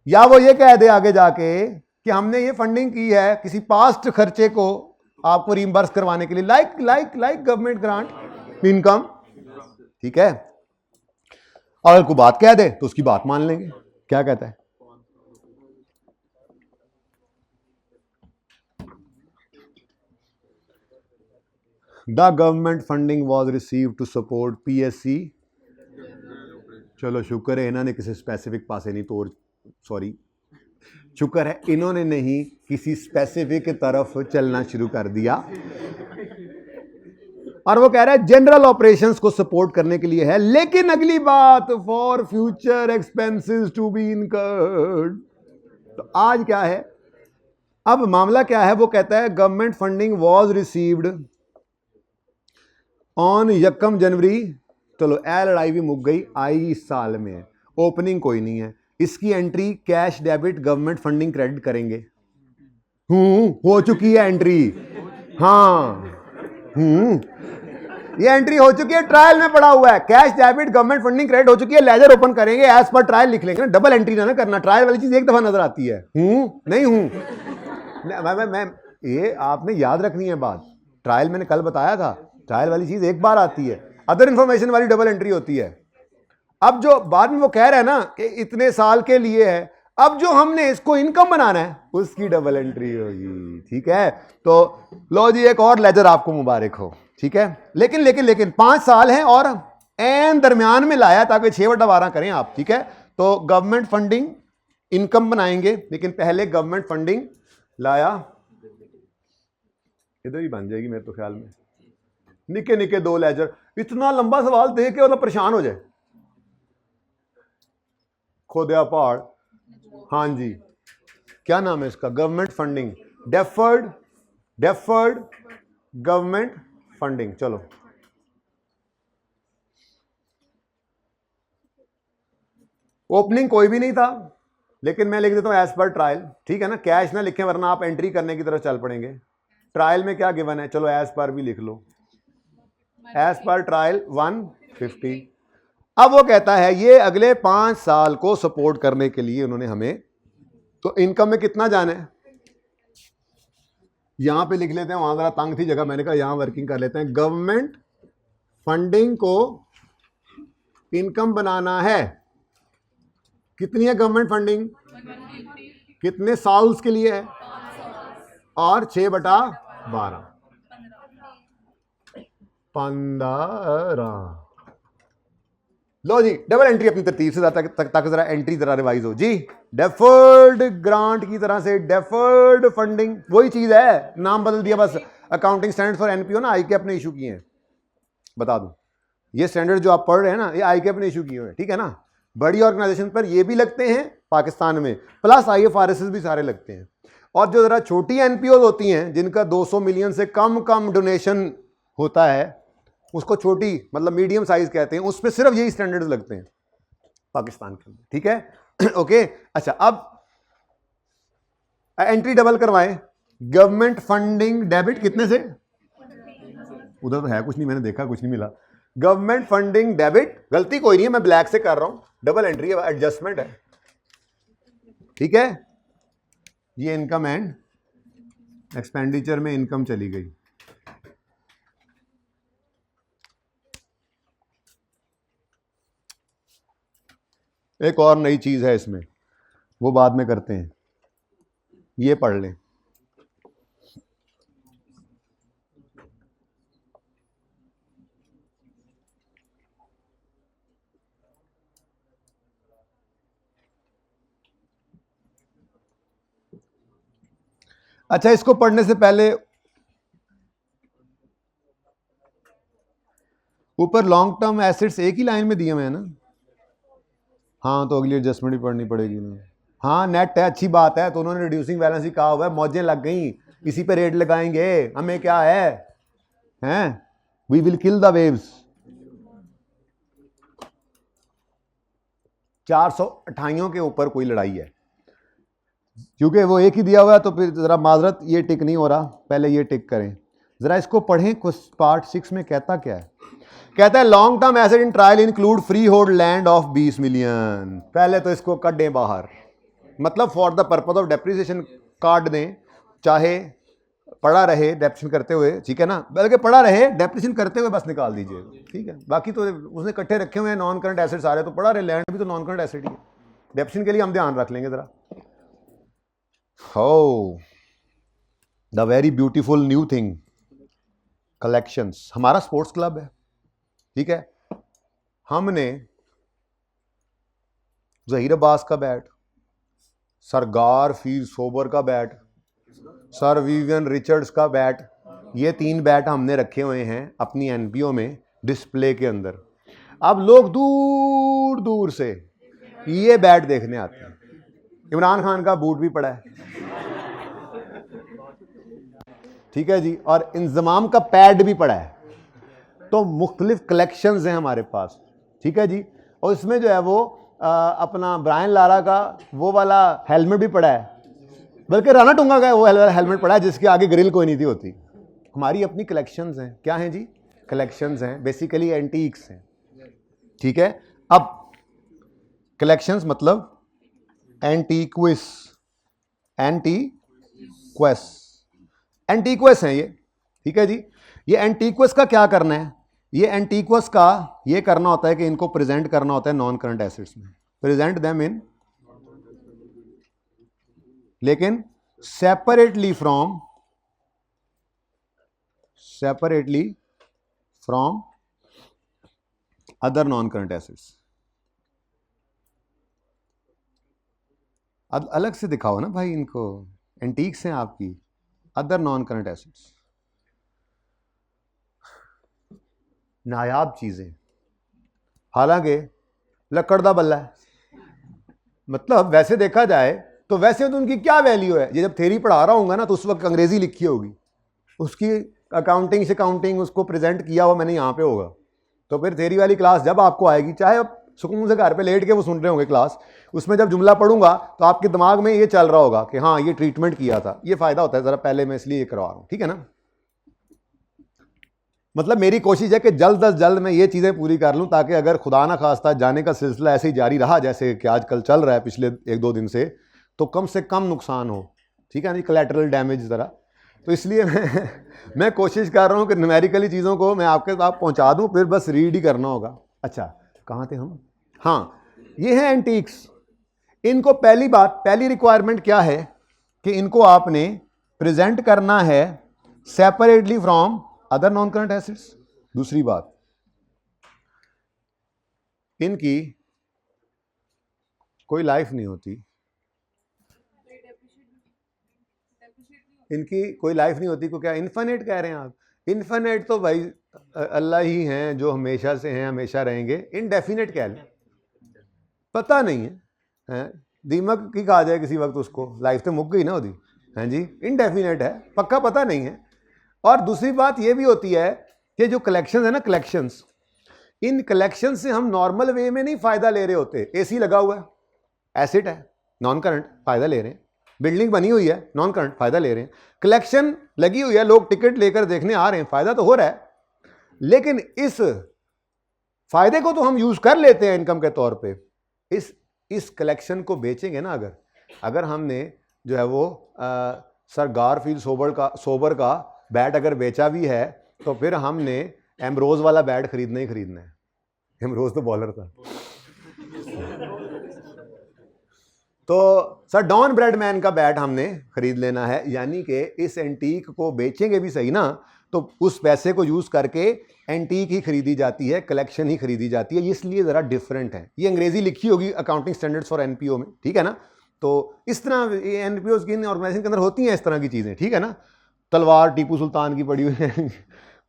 या वो ये कह दे आगे जाके कि हमने ये फंडिंग की है किसी पास्ट खर्चे को आपको रीइंबर्स करवाने के लिए, लाइक गवर्नमेंट ग्रांट इनकम, ठीक है। अगर कोई बात कह दे तो उसकी बात मान लेंगे। क्या कहता है, the government funding was receive to support PSC। चलो शुक्र है इन्होंने किसी स्पेसिफिक पासे नहीं तोड़, सॉरी शुक्र है इन्होंने नहीं किसी स्पेसिफिक तरफ चलना शुरू कर दिया, और वो कह रहा है जनरल ऑपरेशंस को सपोर्ट करने के लिए है, लेकिन अगली बात for future expenses to be incurred. तो आज क्या है, अब मामला क्या है, वो कहता है government funding was received on 1 जनवरी। चलो ए लड़ाई भी मुक गई, आई इस साल में है, ओपनिंग कोई नहीं है, इसकी entry cash debit government funding credit करेंगे। हो चुकी है एंट्री, हाँ ये एंट्री हो चुकी है, ट्रायल में पड़ा हुआ है, cash debit government funding credit हो चुकी है, लेजर ओपन करेंगे, एज पर ट्रायल लिख लेंगे ना, डबल एंट्री ना करना, ट्रायल वाली चीज एक दफा नजर आती है, नहीं मैं ये आपने याद रखनी है बात, ट्रायल मैंने कल बताया था, ट्रायल वाली चीज एक बार आती है, अदर इंफॉर्मेशन वाली डबल एंट्री होती है। अब जो बाद में वो कह रहा है ना कि इतने साल के लिए है, अब जो हमने इसको इनकम बनाना है उसकी डबल एंट्री होगी, ठीक है। तो लो जी एक और लेजर आपको मुबारक हो, ठीक है। लेकिन 5 साल हैं और एन दरमियान में लाया ताकि 6/12 करें आप, ठीक है। तो गवर्नमेंट फंडिंग इनकम बनाएंगे, लेकिन पहले गवर्नमेंट फंडिंग लाया, इधर ही बन जाएगी मेरे तो ख्याल में, निके निके 2 लेजर, इतना लंबा सवाल देख के मतलब परेशान हो जाए, खोदिया पहाड़, हाँ जी क्या नाम है इसका, government funding, deferred government funding. चलो ओपनिंग कोई भी नहीं था, लेकिन मैं लिख देता हूं एज पर ट्रायल, ठीक है ना, कैश ना लिखें वरना आप एंट्री करने की तरफ चल पड़ेंगे। ट्रायल में क्या गिवन है, चलो एज पर भी लिख लो, एज पर ट्रायल 150। अब वो कहता है ये अगले 5 साल को सपोर्ट करने के लिए उन्होंने हमें, तो इनकम में कितना जाना है, यहां पे लिख लेते हैं, वहां जरा तंग थी जगह, मैंने कहा यहां वर्किंग कर लेते हैं। गवर्नमेंट फंडिंग को इनकम बनाना है, कितनी है गवर्नमेंट फंडिंग, कितने साल के लिए है, और 6/12 15। लो जी डबल एंट्री अपनी तरतीब से ताकि जरा एंट्री जरा रिवाइज हो जी। डेफर्ड ग्रांट की तरह से डेफर्ड फंडिंग वही चीज है, नाम बदल दिया बस। अकाउंटिंग स्टैंडर्ड फॉर एनपीओ ना आईकेएफ ने इशू किए हैं, बता दूं ये स्टैंडर्ड जो आप पढ़ रहे हैं ना ये आईकेएफ ने इशू किए हुए हैं, ठीक है ना। बड़ी ऑर्गेनाइजेशन पर ये भी लगते हैं पाकिस्तान में, प्लस आईएफआरएस भी सारे लगते हैं। और जो जरा छोटी एनपीओ होती हैं जिनका 200 मिलियन से कम डोनेशन होता है उसको छोटी मतलब मीडियम साइज कहते हैं, उस पर सिर्फ यही स्टैंडर्ड्स लगते हैं पाकिस्तान के अंदर, ठीक है। ओके अच्छा, अब एंट्री डबल करवाएं। गवर्नमेंट फंडिंग डेबिट कितने से, उधर तो है कुछ नहीं, मैंने देखा कुछ नहीं मिला। गवर्नमेंट फंडिंग डेबिट, गलती कोई नहीं है, मैं ब्लैक से कर रहा हूं, डबल एंट्री है, एडजस्टमेंट है, ठीक है। ये इनकम एंड एक्सपेंडिचर में इनकम चली गई। एक और नई चीज है इसमें, वो बाद में करते हैं, ये पढ़ लें। अच्छा, इसको पढ़ने से पहले ऊपर लॉन्ग टर्म एसेट्स एक ही लाइन में दिए हुए हैं ना, हाँ तो अगली एडजस्टमेंट भी पढ़नी पड़ेगी ना। हाँ नेट है, अच्छी बात है, तो उन्होंने रिड्यूसिंग बैलेंस ही कहा हुआ है, मौजें लग गई, इसी पे रेट लगाएंगे, हमें क्या है, हैं we will kill the waves. 428 के ऊपर कोई लड़ाई है, क्योंकि वो एक ही दिया हुआ है, तो फिर जरा माजरत ये टिक नहीं हो रहा, पहले ये टिक करें जरा, इसको पढ़ें। कुछ पार्ट 6 में कहता क्या है, कहता है long term asset in trial include free hold land of 20 million. पहले तो इसको कट दें बाहर, मतलब for the purpose of depreciation काट दें, चाहे पड़ा रहे डेप्रिसिएशन करते हुए, ठीक है ना, बल्कि पड़ा रहे डेप्रिसिएशन करते हुए बस निकाल दीजिए, ठीक है। बाकी तो उसने इकट्ठे रखे हुए हैं नॉन करंट एसेट सारे, तो पड़ा रहे, लैंड भी तो नॉन करंट एसेट ही है, डेप्रिसिएशन के लिए हम ध्यान रख लेंगे जरा। हो the very beautiful new thing, collections. हमारा स्पोर्ट्स क्लब है, ठीक है, हमने जहीर अब्बास का बैट, सर गार फीर सोबर का बैट, सर विवियन रिचर्ड्स का बैट, ये 3 बैट हमने रखे हुए हैं अपनी एनपीओ में डिस्प्ले के अंदर। अब लोग दूर दूर से ये बैट देखने आते हैं। इमरान खान का बूट भी पड़ा है, ठीक है जी, और इंजमाम का पैड भी पड़ा है, तो मुख्तलिफ कलेक्शंस हैं हमारे पास, ठीक है जी। और इसमें जो है वो अपना ब्रायन लारा का वो वाला हेलमेट भी पड़ा है, बल्कि राना टूंगा का वो हेलमेट पड़ा है जिसके आगे ग्रिल कोई नहीं थी होती। हमारी अपनी कलेक्शंस हैं, क्या हैं जी, कलेक्शंस हैं, बेसिकली एंटीक्स हैं, ठीक है। अब कलेक्शंस मतलब एंटीक्विस, एंटीक्वस हैं ये, ठीक है जी। ये एंटीक्वस का क्या करना है, ये एंटीक्वस का ये करना होता है कि इनको प्रेजेंट करना होता है नॉन करंट एसेट्स में, प्रेजेंट देम इन, लेकिन separately from other non current assets. अब अलग से दिखाओ ना भाई इनको, एंटीक्स हैं आपकी, अदर नॉन करंट एसेट्स, नायाब चीजें, हालांकि लकड़ दा बल्ला है, मतलब वैसे देखा जाए तो वैसे तो उनकी क्या वैल्यू है। ये जब थ्योरी पढ़ा रहा हूँगा ना तो उस वक्त अंग्रेजी लिखी होगी, उसकी अकाउंटिंग उसको प्रेजेंट किया हुआ मैंने यहाँ पे होगा, तो फिर थ्योरी वाली क्लास जब आपको आएगी, चाहे आप सुकून से घर पे लेट के वो सुन रहे होंगे क्लास, उसमें जब जुमला पढ़ूंगा तो आपके दिमाग में ये चल रहा होगा कि हाँ ये ट्रीटमेंट किया था। ये फायदा होता है जरा पहले मैं इसलिए करवा रहा हूँ, ठीक है ना। मतलब मेरी कोशिश है कि जल्द अज जल्द मैं ये चीज़ें पूरी कर लूँ, ताकि अगर खुदा ना खास्ता जाने का सिलसिला ऐसे ही जारी रहा जैसे कि आजकल चल रहा है पिछले 1-2 दिन से, तो कम से कम नुकसान हो, ठीक है ना, कोलैटरल डैमेज ज़रा। तो इसलिए मैं कोशिश कर रहा हूँ कि न्यूमेरिकली चीज़ों को मैं आपके साथ पहुँचा दूँ, फिर बस रीड ही करना होगा। अच्छा कहाँ थे हम, हाँ ये हैं एंटीक्स। इनको पहली रिक्वायरमेंट क्या है कि इनको आपने प्रेजेंट करना है separately from other non current assets. दूसरी बात, इनकी कोई लाइफ नहीं होती, इनकी कोई लाइफ नहीं होती। को क्या इन्फिनिट कह रहे हैं आप? इन्फिनिट तो भाई अल्लाह ही हैं जो हमेशा से हैं, हमेशा रहेंगे। इनडेफिनेट कह लें, पता नहीं है, दीमक की खा जाए किसी वक्त उसको, लाइफ तो मुक गई ना होती। हाँ जी, इनडेफिनेट है, पक्का पता नहीं है। और दूसरी बात ये भी होती है कि जो कलेक्शन है ना, कलेक्शंस, इन कलेक्शन से हम नॉर्मल वे में नहीं फायदा ले रहे होते। एसी लगा हुआ है, एसिड है, नॉन करंट, फायदा ले रहे हैं। बिल्डिंग बनी हुई है, नॉन करंट, फायदा ले रहे हैं। कलेक्शन लगी हुई है, लोग टिकट लेकर देखने आ रहे हैं, फायदा तो हो रहा है। लेकिन इस फायदे को तो हम यूज कर लेते हैं इनकम के तौर पे। इस कलेक्शन को बेचेंगे ना, अगर हमने जो है वो सर गारफील्ड सोबर का बैट अगर बेचा भी है, तो फिर हमने एमरोज वाला बैट खरीदना ही खरीदना है। एमरोज तो बॉलर था। तो सर डॉन ब्रेडमैन का बैट हमने खरीद लेना है। यानी कि इस एंटीक को बेचेंगे भी सही ना, तो उस पैसे को यूज करके एंटीक ही खरीदी जाती है, कलेक्शन ही खरीदी जाती है। इसलिए ज़रा डिफरेंट है। ये अंग्रेजी लिखी होगी अकाउंटिंग स्टैंडर्ड्स फॉर एनपीओ में, ठीक है ना। तो इस तरह एनपीओ की ऑर्गेनाइजेशन के अंदर होती हैं इस तरह की चीज़ें, ठीक है ना। तलवार टीपू सुल्तान की पड़ी हुई है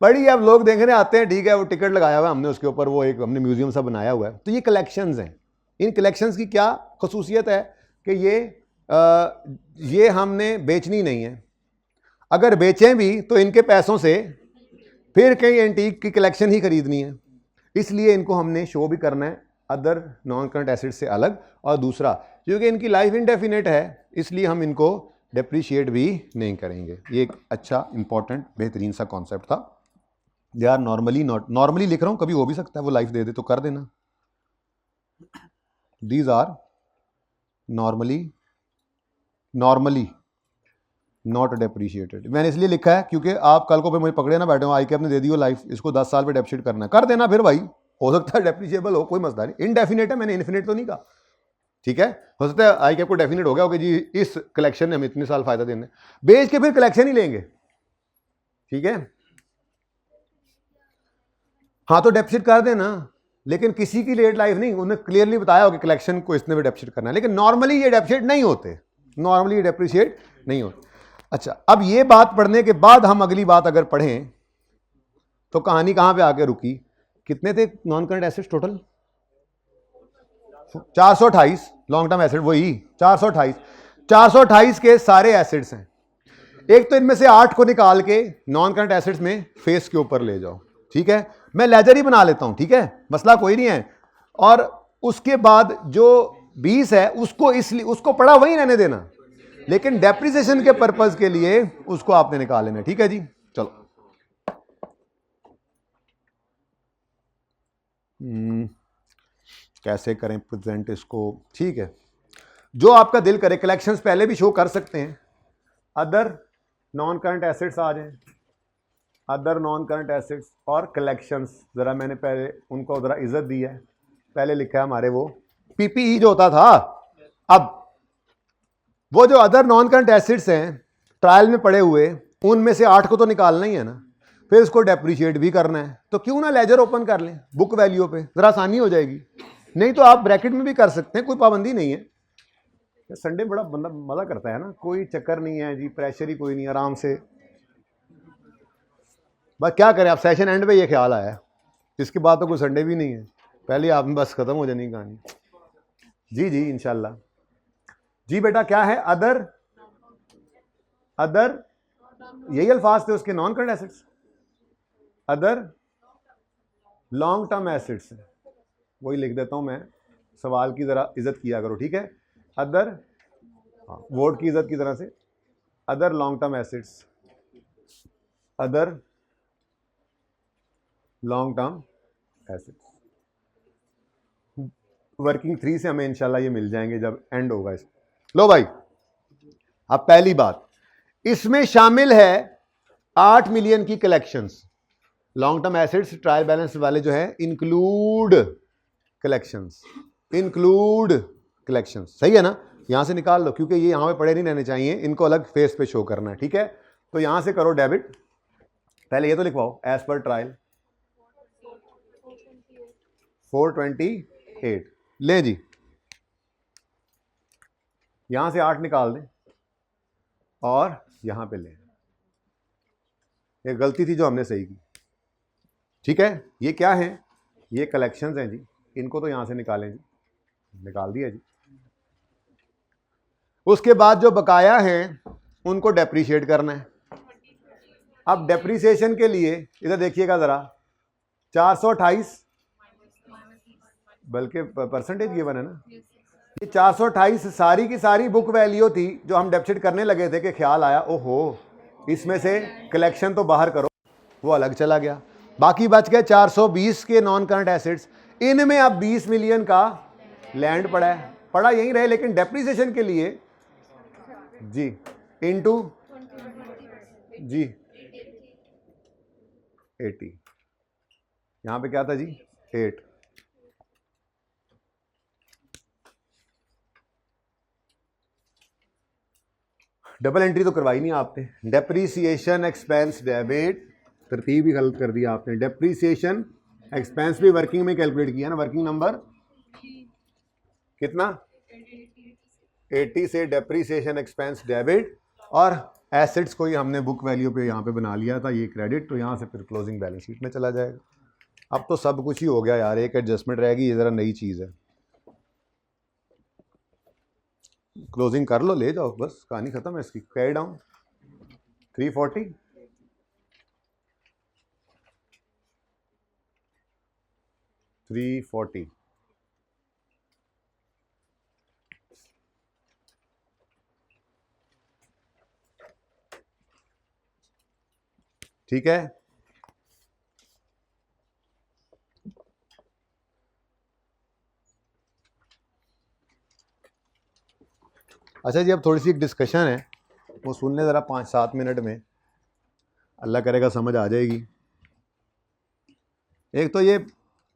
बड़ी, अब लोग देखने आते हैं, ठीक है, वो टिकट लगाया हुआ है हमने उसके ऊपर, वो एक हमने म्यूजियम सा बनाया हुआ है। तो ये कलेक्शंस हैं। इन कलेक्शंस की क्या खसूसियत है कि ये हमने बेचनी नहीं है। अगर बेचें भी तो इनके पैसों से फिर कहीं एंटीक की कलेक्शन ही खरीदनी है। इसलिए इनको हमने शो भी करना है अदर नॉन करंट एसेट से अलग। और दूसरा, क्योंकि इनकी लाइफ इंडेफिनेट है, इसलिए हम इनको डेप्रिशिएट भी नहीं करेंगे। ये एक अच्छा इंपॉर्टेंट बेहतरीन सा कॉन्सेप्ट था। दे आर नॉर्मली लिख रहा हूँ, कभी हो भी सकता है वो लाइफ दे दे तो कर देना। These are normally not depreciated. मैंने इसलिए लिखा है क्योंकि आप कल को फिर मुझे पकड़े ना बैठे हो, आई कैप ने दे दी हो लाइफ, इसको 10 साल पे डेप्रिशिएट करना है, कर देना फिर भाई, हो सकता है डेप्रिशिएबल हो, कोई मसला नहीं। इनडेफिनेट है, मैंने इन्फिनिट तो नहीं कहा, ठीक है। हो सकता है आई कैप को डेफिनेट हो गया ओके जी, इस कलेक्शन ने हमें इतने साल फायदा देना है, बेच के फिर कलेक्शन ही लेंगे, ठीक है। हाँ तो डेप्रिशिएट कर देना, लेकिन किसी की लेट लाइफ नहीं, उन्हें क्लियरली बताया हो कि कलेक्शन को इसने भी डेप्रिशिएट करना है। लेकिन नॉर्मली ये डेप्रिशिएट नहीं होते, नॉर्मली ये डेप्रिशिएट नहीं होते। अच्छा, अब ये बात पढ़ने के बाद हम अगली बात अगर पढ़ें तो कहानी कहां पे आके रुकी? कितने थे non current assets total? 428 long term asset, वही 428 के सारे एसेट्स हैं। एक तो इनमें से 8 को निकाल के नॉन करंट एसेट्स में फेस के ऊपर ले जाओ, ठीक है। मैं लेजर ही बना लेता हूं, ठीक है, मसला कोई नहीं है। और उसके बाद जो 20 है उसको पड़ा वही रहने देना, लेकिन डेप्रिसिएशन के पर्पज के लिए उसको आपने निकाल लेना, ठीक है जी। चलो कैसे करें प्रेजेंट इसको, ठीक है, जो आपका दिल करे। कलेक्शंस पहले भी शो कर सकते हैं, अदर नॉन करंट एसेट्स आ जाएं, अदर नॉन करंट एसेट्स और कलेक्शंस। जरा मैंने पहले उनको जरा इज्जत दी है, पहले लिखा है हमारे वो पीपीई जो होता था। अब वो जो अदर नॉन करंट एसेट्स हैं ट्रायल में पड़े हुए, उनमें से 8 को तो निकालना ही है ना, फिर इसको डेप्रिशिएट भी करना है। तो क्यों ना लेजर ओपन कर लें बुक वैल्यू पे, जरा आसानी हो जाएगी। नहीं तो आप ब्रैकेट में भी कर सकते हैं, कोई पाबंदी नहीं है। संडे बड़ा बंदा मजा करता है ना, कोई चक्कर नहीं है जी, प्रेशर ही कोई नहीं, आराम से। बस क्या करें, आप सेशन एंड पे ये ख्याल आया, इसके बाद तो कोई संडे भी नहीं है, पहले आप में बस खत्म हो जानी कहानी। जी जी इंशाल्लाह जी। बेटा क्या है? अदर यही अल्फाज थे उसके, non current assets, other long term assets, वही लिख देता हूं मैं, सवाल की जरा इज्जत किया करो, ठीक है। अदर वोट की इज्जत की तरह से, other long term assets, other long term assets. Working 3 से हमें इंशाल्लाह ये मिल जाएंगे जब एंड होगा इस। लो भाई, अब पहली बात, इसमें शामिल है 8 मिलियन की collections. Long term assets trial balance वाले जो है इंक्लूड कलेक्शंस, सही है ना। यहां से निकाल लो, क्योंकि ये यहां पे पड़े नहीं रहने चाहिए, इनको अलग फेस पे शो करना है, ठीक है। तो यहां से करो डेबिट, पहले ये तो लिखवाओ एज पर ट्रायल 428 8। ले जी, यहां से 8 निकाल दें और यहां पे लें। ये गलती थी जो हमने सही की। ठीक है, ये क्या है? ये कलेक्शंस हैं जी, इनको तो यहां से निकालें जी, निकाल दिया जी। उसके बाद जो बकाया हैं उनको डेप्रीशिएट करना है। अब डेप्रीसिएशन के लिए इधर देखिएगा जरा, 428, बल्कि परसेंटेज गिवन है ना, ये 428 सारी की सारी बुक वैल्यू थी जो हम डेप्सिट करने लगे थे कि ख्याल आया ओहो इसमें से कलेक्शन तो बाहर करो, वो अलग चला गया। बाकी बच गए 420 के नॉन करंट एसेट्स। इनमें अब 20 मिलियन का लैंड पड़ा है, पड़ा यहीं रहे, लेकिन डेप्रिसिएशन के लिए जी इनटू जी 80, यहां पे क्या था जी 8। डबल एंट्री तो करवाई नहीं आपने। डेप्रीसिएशन एक्सपेंस डेबिट, तरतीब भी गलत कर दिया आपने। डेप्रीसिएशन एक्सपेंस भी वर्किंग में कैलकुलेट किया ना, वर्किंग नंबर कितना 80 से डेप्रीसिएशन एक्सपेंस डेबिट, और एसेट्स को ही हमने बुक वैल्यू पे यहाँ पे बना लिया था ये क्रेडिट, तो यहाँ से फिर क्लोजिंग बैलेंस शीट में चला जाएगा। अब तो सब कुछ ही हो गया यार, एक एडजस्टमेंट रहेगी, ये ज़रा नई चीज़ है। क्लोजिंग कर लो, ले जाओ, बस कहानी खत्म है इसकी। कैरी डाउन 340, ठीक है। अच्छा जी, अब थोड़ी सी एक डिस्कशन है, वो सुन ले ज़रा 5-7 मिनट में, अल्लाह करेगा समझ आ जाएगी। एक तो ये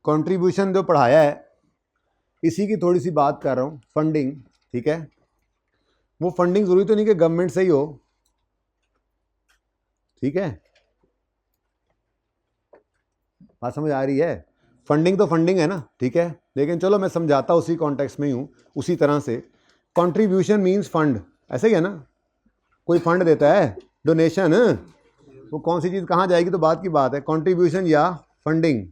कंट्रीब्यूशन जो पढ़ाया है इसी की थोड़ी सी बात कर रहा हूँ, फंडिंग, ठीक है। वो फंडिंग ज़रूरी तो नहीं कि गवर्नमेंट से ही हो, ठीक है, बात समझ आ रही है। फंडिंग तो फंडिंग है ना, ठीक है, लेकिन चलो मैं समझाता उसी कॉन्टेक्स्ट में ही हूँ। उसी तरह से कंट्रीब्यूशन मींस फंड, ऐसे ही है ना, कोई फंड देता है, डोनेशन, वो कौन सी चीज़ कहाँ जाएगी तो बात की बात है। कंट्रीब्यूशन या फंडिंग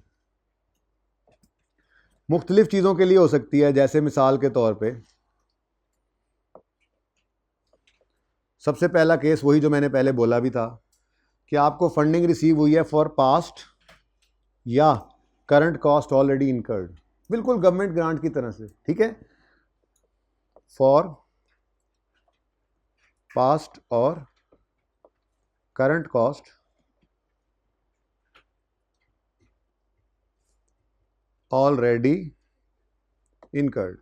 मुख्तलिफ चीज़ों के लिए हो सकती है, जैसे मिसाल के तौर पे सबसे पहला केस वही जो मैंने पहले बोला भी था कि आपको फंडिंग रिसीव हुई है फॉर पास्ट या करंट कॉस्ट ऑलरेडी इनकर्ड, बिल्कुल गवर्नमेंट ग्रांट की तरह से, ठीक है, फॉर पास्ट और करंट कॉस्ट ऑलरेडी इनकर्ड।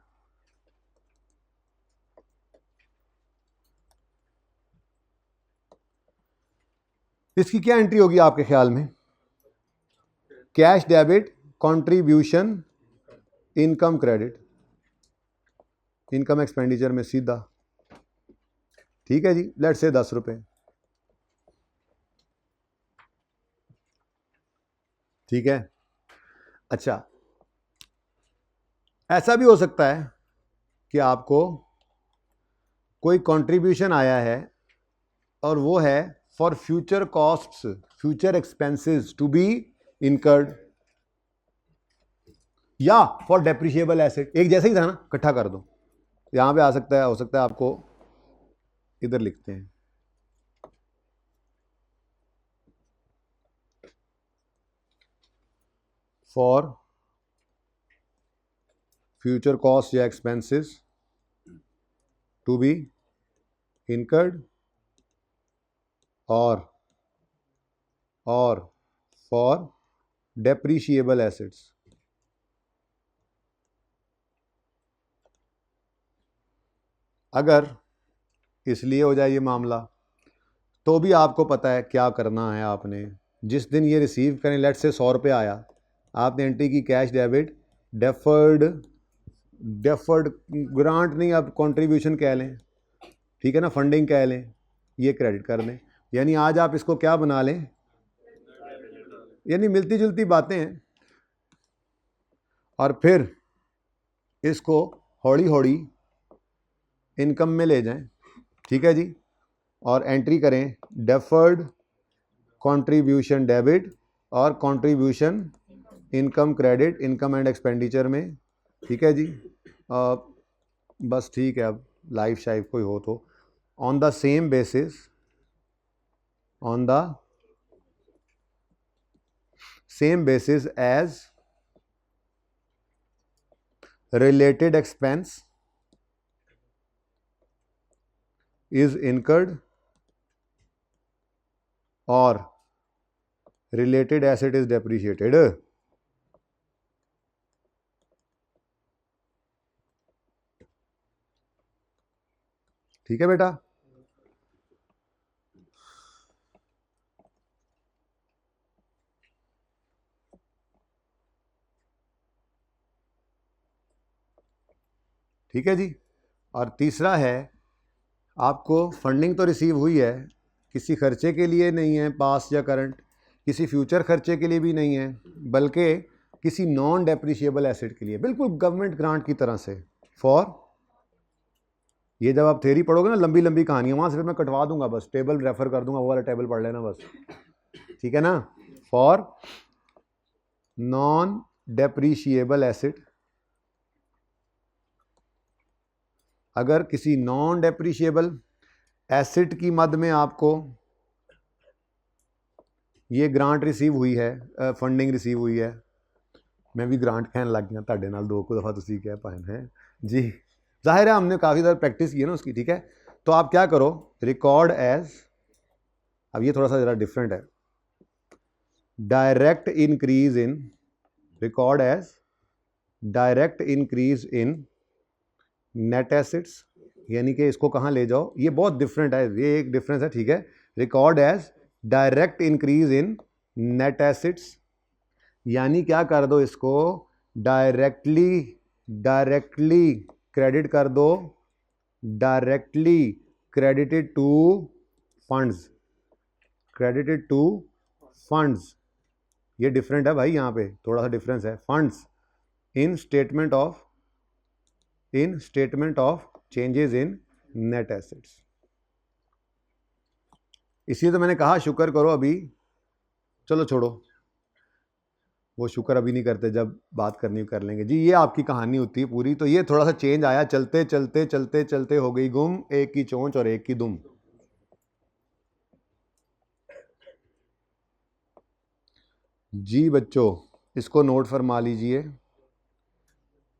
इसकी क्या एंट्री होगी आपके ख्याल में? Cash debit, contribution, income credit, income expenditure में सीधा, ठीक है जी। लेट्स से 10 रुपए, ठीक है। अच्छा, ऐसा भी हो सकता है कि आपको कोई कंट्रीब्यूशन आया है और वो है for future costs, future expenses to be incurred, या फॉर डेप्रिशिएबल एसेट। एक जैसे ही था ना, इकट्ठा कर दो, यहां पे आ सकता है, हो सकता है आपको इधर लिखते हैं, फॉर फ्यूचर कॉस्ट या एक्सपेंसेस टू बी इनकर्ड और फॉर डेप्रीशिएबल एसेट्स। अगर इसलिए हो जाए ये मामला, तो भी आपको पता है क्या करना है आपने। जिस दिन ये रिसीव करें, लेट से 100 रुपये आया, आपने एंट्री की कैश डेबिट, डेफर्ड ग्रांट नहीं, आप कंट्रीब्यूशन कह लें, ठीक है ना, फंडिंग कह लें, ये क्रेडिट कर लें। यानी आज आप इसको क्या बना लें, यानी मिलती जुलती बातें हैं। और फिर इसको हौली हौली इनकम में ले जाएं, ठीक है जी, और एंट्री करें डेफर्ड कंट्रीब्यूशन डेबिट और contribution income credit income and expenditure में, ठीक है जी। बस ठीक है, अब लाइफ शाइफ कोई हो तो on the same basis, on the same basis as related expense is incurred or related asset is depreciated। ठीक है बेटा, ठीक है जी। और तीसरा है, आपको फंडिंग तो रिसीव हुई है, किसी खर्चे के लिए नहीं है पास या करंट, किसी फ्यूचर खर्चे के लिए भी नहीं है, बल्कि किसी नॉन डेप्रिशिएबल एसेट के लिए, बिल्कुल गवर्नमेंट ग्रांट की तरह से। फॉर, ये जब आप थ्योरी पढ़ोगे ना, लंबी लंबी कहानी, वहाँ से फिर मैं कटवा दूंगा, बस टेबल रेफर कर दूंगा, वो वाला टेबल पढ़ लेना बस, ठीक है ना। फॉर नॉन डेप्रिशिएबल एसेट, अगर किसी नॉन डेप्रिशिएबल एसेट की मद में आपको ये ग्रांट रिसीव हुई है, फंडिंग रिसीव हुई है, मैं भी ग्रांट कहने लग गया ਤੁਹਾਡੇ ਨਾਲ दो को दफ़ा तुसी कह पाए हैं जी, जाहिर है हमने काफ़ी ज़्यादा प्रैक्टिस की है ना उसकी, ठीक है। तो आप क्या करो, रिकॉर्ड एज, अब ये थोड़ा सा ज़रा डिफरेंट है, direct increase in, record as direct increase in net assets, यानी कि इसको कहाँ ले जाओ, ये बहुत डिफरेंट है, ये एक डिफरेंस है, ठीक है। Record as direct increase in net assets, यानी क्या कर दो, इसको डायरेक्टली क्रेडिट कर दो, directly credited to funds, credited to funds, ये डिफरेंट है भाई, यहाँ पे थोड़ा सा डिफरेंस है। Funds in statement of changes in net assets, इसलिए तो मैंने कहा शुक्र करो अभी, चलो छोड़ो, वो शुक्र अभी नहीं करते, जब बात करनी कर लेंगे जी। ये आपकी कहानी होती है पूरी, तो ये थोड़ा सा चेंज आया, चलते चलते चलते चलते हो गई गुम, एक की चोंच और एक की दुम। जी बच्चों, इसको नोट फरमा लीजिए,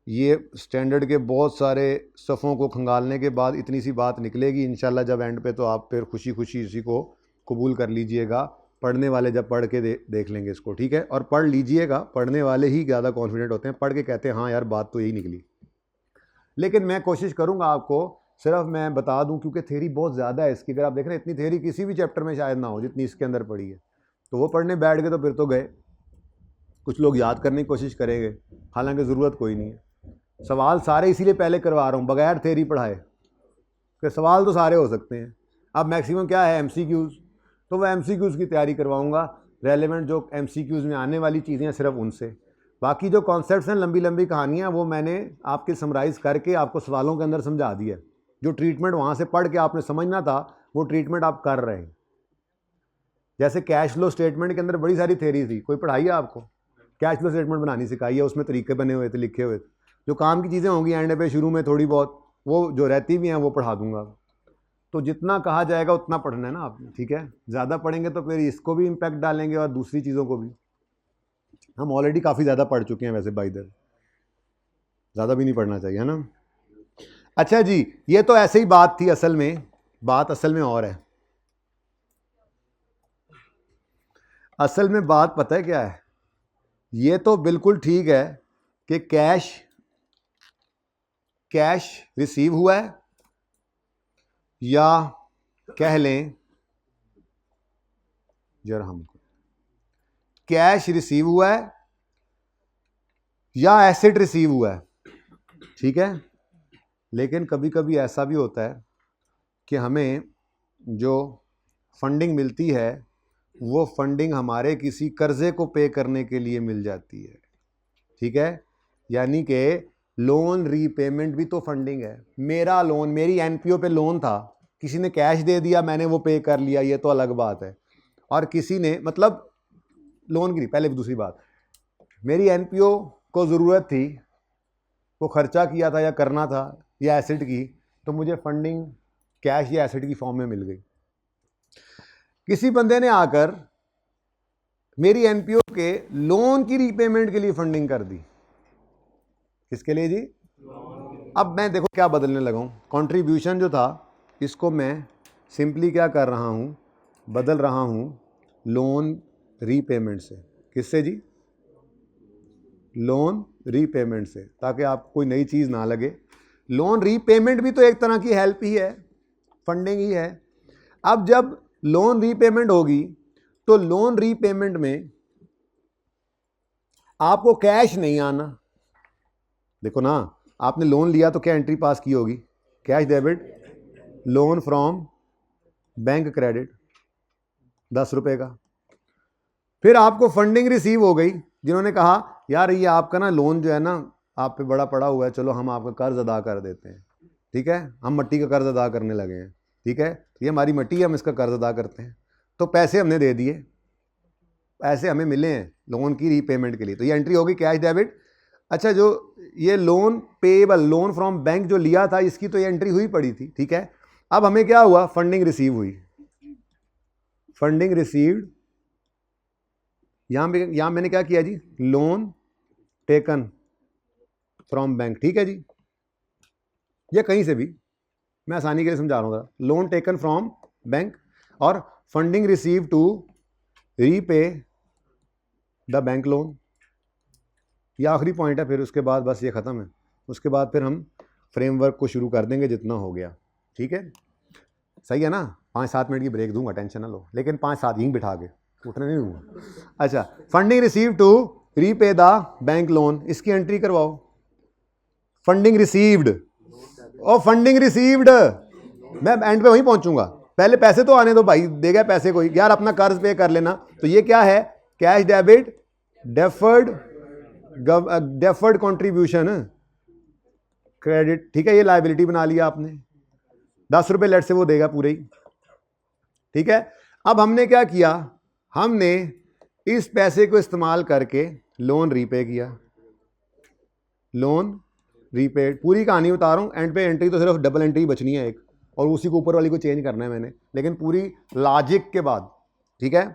ये स्टैंडर्ड के बहुत सारे सफ़ों को खंगालने के बाद इतनी सी बात निकलेगी इंशाल्लाह, जब एंड पे, तो आप फिर खुशी खुशी इसी को कबूल कर लीजिएगा। पढ़ने वाले जब पढ़ के देख लेंगे इसको, ठीक है। और पढ़ लीजिएगा, पढ़ने वाले ही ज़्यादा कॉन्फिडेंट होते हैं, पढ़ के कहते हैं हाँ यार बात तो यही निकली। लेकिन मैं कोशिश करूँगा आपको सिर्फ मैं बता दूँ, क्योंकि थ्योरी बहुत ज़्यादा है इसकी, अगर आप देख रहे हैं इतनी थ्योरी किसी भी चैप्टर में शायद ना हो जितनी इसके अंदर पड़ी है, तो वो पढ़ने बैठ गए तो फिर तो गए। कुछ लोग याद करने की कोशिश करेंगे, हालांकि ज़रूरत कोई नहीं है। सवाल सारे इसीलिए पहले करवा रहा हूँ बगैर थ्योरी पढ़ाए, कि सवाल तो सारे हो सकते हैं। अब मैक्सिमम क्या है, एमसीक्यूज़, तो वह एमसीक्यूज़ की तैयारी करवाऊँगा, रेलेवेंट जो एमसीक्यूज़ में आने वाली चीज़ें हैं सिर्फ उनसे। बाकी जो कॉन्सेप्ट्स हैं, लंबी लंबी कहानियाँ, वो मैंने आपके समराइज़ करके आपको सवालों के अंदर समझा दिया। जो ट्रीटमेंट वहाँ से पढ़ के आपने समझना था, वो ट्रीटमेंट आप कर रहे हैं। जैसे कैश फ्लो स्टेटमेंट के अंदर बड़ी सारी थ्योरी थी, कोई पढ़ाई है आपको? कैश फ्लो स्टेटमेंट बनानी सिखाई है, उसमें तरीके बने हुए थे, लिखे हुए थे। जो काम की चीज़ें होंगी एंड पे, शुरू में थोड़ी बहुत, वो जो रहती भी हैं वो पढ़ा दूंगा। तो जितना कहा जाएगा उतना पढ़ना है ना आपने, ठीक है। ज़्यादा पढ़ेंगे तो फिर इसको भी इम्पैक्ट डालेंगे और दूसरी चीज़ों को भी। हम ऑलरेडी काफ़ी ज़्यादा पढ़ चुके हैं वैसे, बाय द वे ज़्यादा भी नहीं पढ़ना चाहिए, है ना। अच्छा जी, ये तो ऐसे ही बात थी, असल में बात असल में और है। असल में बात पता है क्या है, ये तो बिल्कुल ठीक है कि कैश रिसीव हुआ है, या कह लें जरा हमको, कैश रिसीव हुआ है या एसेट रिसीव हुआ है, ठीक है। लेकिन कभी कभी ऐसा भी होता है कि हमें जो फंडिंग मिलती है, वो फंडिंग हमारे किसी कर्जे को पे करने के लिए मिल जाती है, ठीक है। यानी कि लोन रीपेमेंट भी तो फंडिंग है। मेरा लोन, मेरी एनपीओ पे लोन था, किसी ने कैश दे दिया, मैंने वो पे कर लिया, ये तो अलग बात है। और किसी ने मतलब लोन की, पहले भी दूसरी बात, मेरी एनपीओ को ज़रूरत थी, वो खर्चा किया था या करना था या एसेट की, तो मुझे फंडिंग कैश या एसेट की फॉर्म में मिल गई। किसी बंदे ने आकर मेरी एनपीओ के लोन की रीपेमेंट के लिए फंडिंग कर दी। किसके लिए जी? अब मैं देखो क्या बदलने लगा हूं, कंट्रीब्यूशन जो था इसको मैं सिंपली क्या कर रहा हूं, बदल रहा हूं लोन रीपेमेंट से। किससे जी? लोन रीपेमेंट से, ताकि आपको कोई नई चीज़ ना लगे। लोन रीपेमेंट भी तो एक तरह की हेल्प ही है, फंडिंग ही है। अब जब लोन रीपेमेंट होगी तो लोन रीपेमेंट में आपको कैश नहीं आना। देखो ना, आपने लोन लिया तो क्या एंट्री पास की होगी? Cash debit, loan from bank credit 10 रुपए का। फिर आपको फंडिंग रिसीव हो गई, जिन्होंने कहा यार ये आपका ना लोन जो है ना आप पे बड़ा पड़ा हुआ है, चलो हम आपका कर्ज अदा कर देते हैं, ठीक है, हम मट्टी का कर्ज अदा करने लगे हैं, ठीक है, ये हमारी मट्टी है, हम इसका कर्ज अदा करते हैं। तो पैसे हमने दे दिए, पैसे हमें मिले हैं लोन की रीपेमेंट के लिए, तो ये एंट्री होगी कैश डेबिट। अच्छा, जो ये loan payable, loan from bank जो लिया था, इसकी तो ये एंट्री हुई पड़ी थी, ठीक है। अब हमें क्या हुआ? फंडिंग रिसीव हुई, फंडिंग रिसीव्ड। यहां मैंने क्या किया जी? लोन टेकन फ्रॉम बैंक, ठीक है जी, या कहीं से भी, मैं आसानी के लिए समझा रहा हूँ। लोन टेकन फ्रॉम बैंक और funding receive to repay the bank loan. ये आखिरी पॉइंट है, फिर उसके बाद बस ये ख़त्म है। उसके बाद फिर हम फ्रेमवर्क को शुरू कर देंगे जितना हो गया, ठीक है, सही है ना। 5-7 मिनट की ब्रेक दूंगा, टेंशन ना लो, लेकिन 5-7 यहीं बिठा के, उठने नहीं दूंगा। अच्छा, funding receive to repay the bank loan, इसकी एंट्री करवाओ। फंडिंग रिसीव्ड और फंडिंग रिसीव्ड, मैं एंड पे वहीं पहुंचूंगा, पहले पैसे तो आने दो भाई, देगा पैसे कोई, यार अपना कर्ज पे कर लेना। तो ये क्या है? Cash debit deferred contribution credit, ठीक है, ये लायबिलिटी बना लिया आपने। 10 रुपए लेट से वो देगा पूरे ही, ठीक है। अब हमने क्या किया? हमने इस पैसे को इस्तेमाल करके लोन रीपे किया, लोन रीपेड। पूरी कहानी बता रहा हूँ, एंड पे एंट्री तो सिर्फ डबल एंट्री बचनी है एक, और उसी को ऊपर वाली को चेंज करना है मैंने, लेकिन पूरी लॉजिक के बाद, ठीक है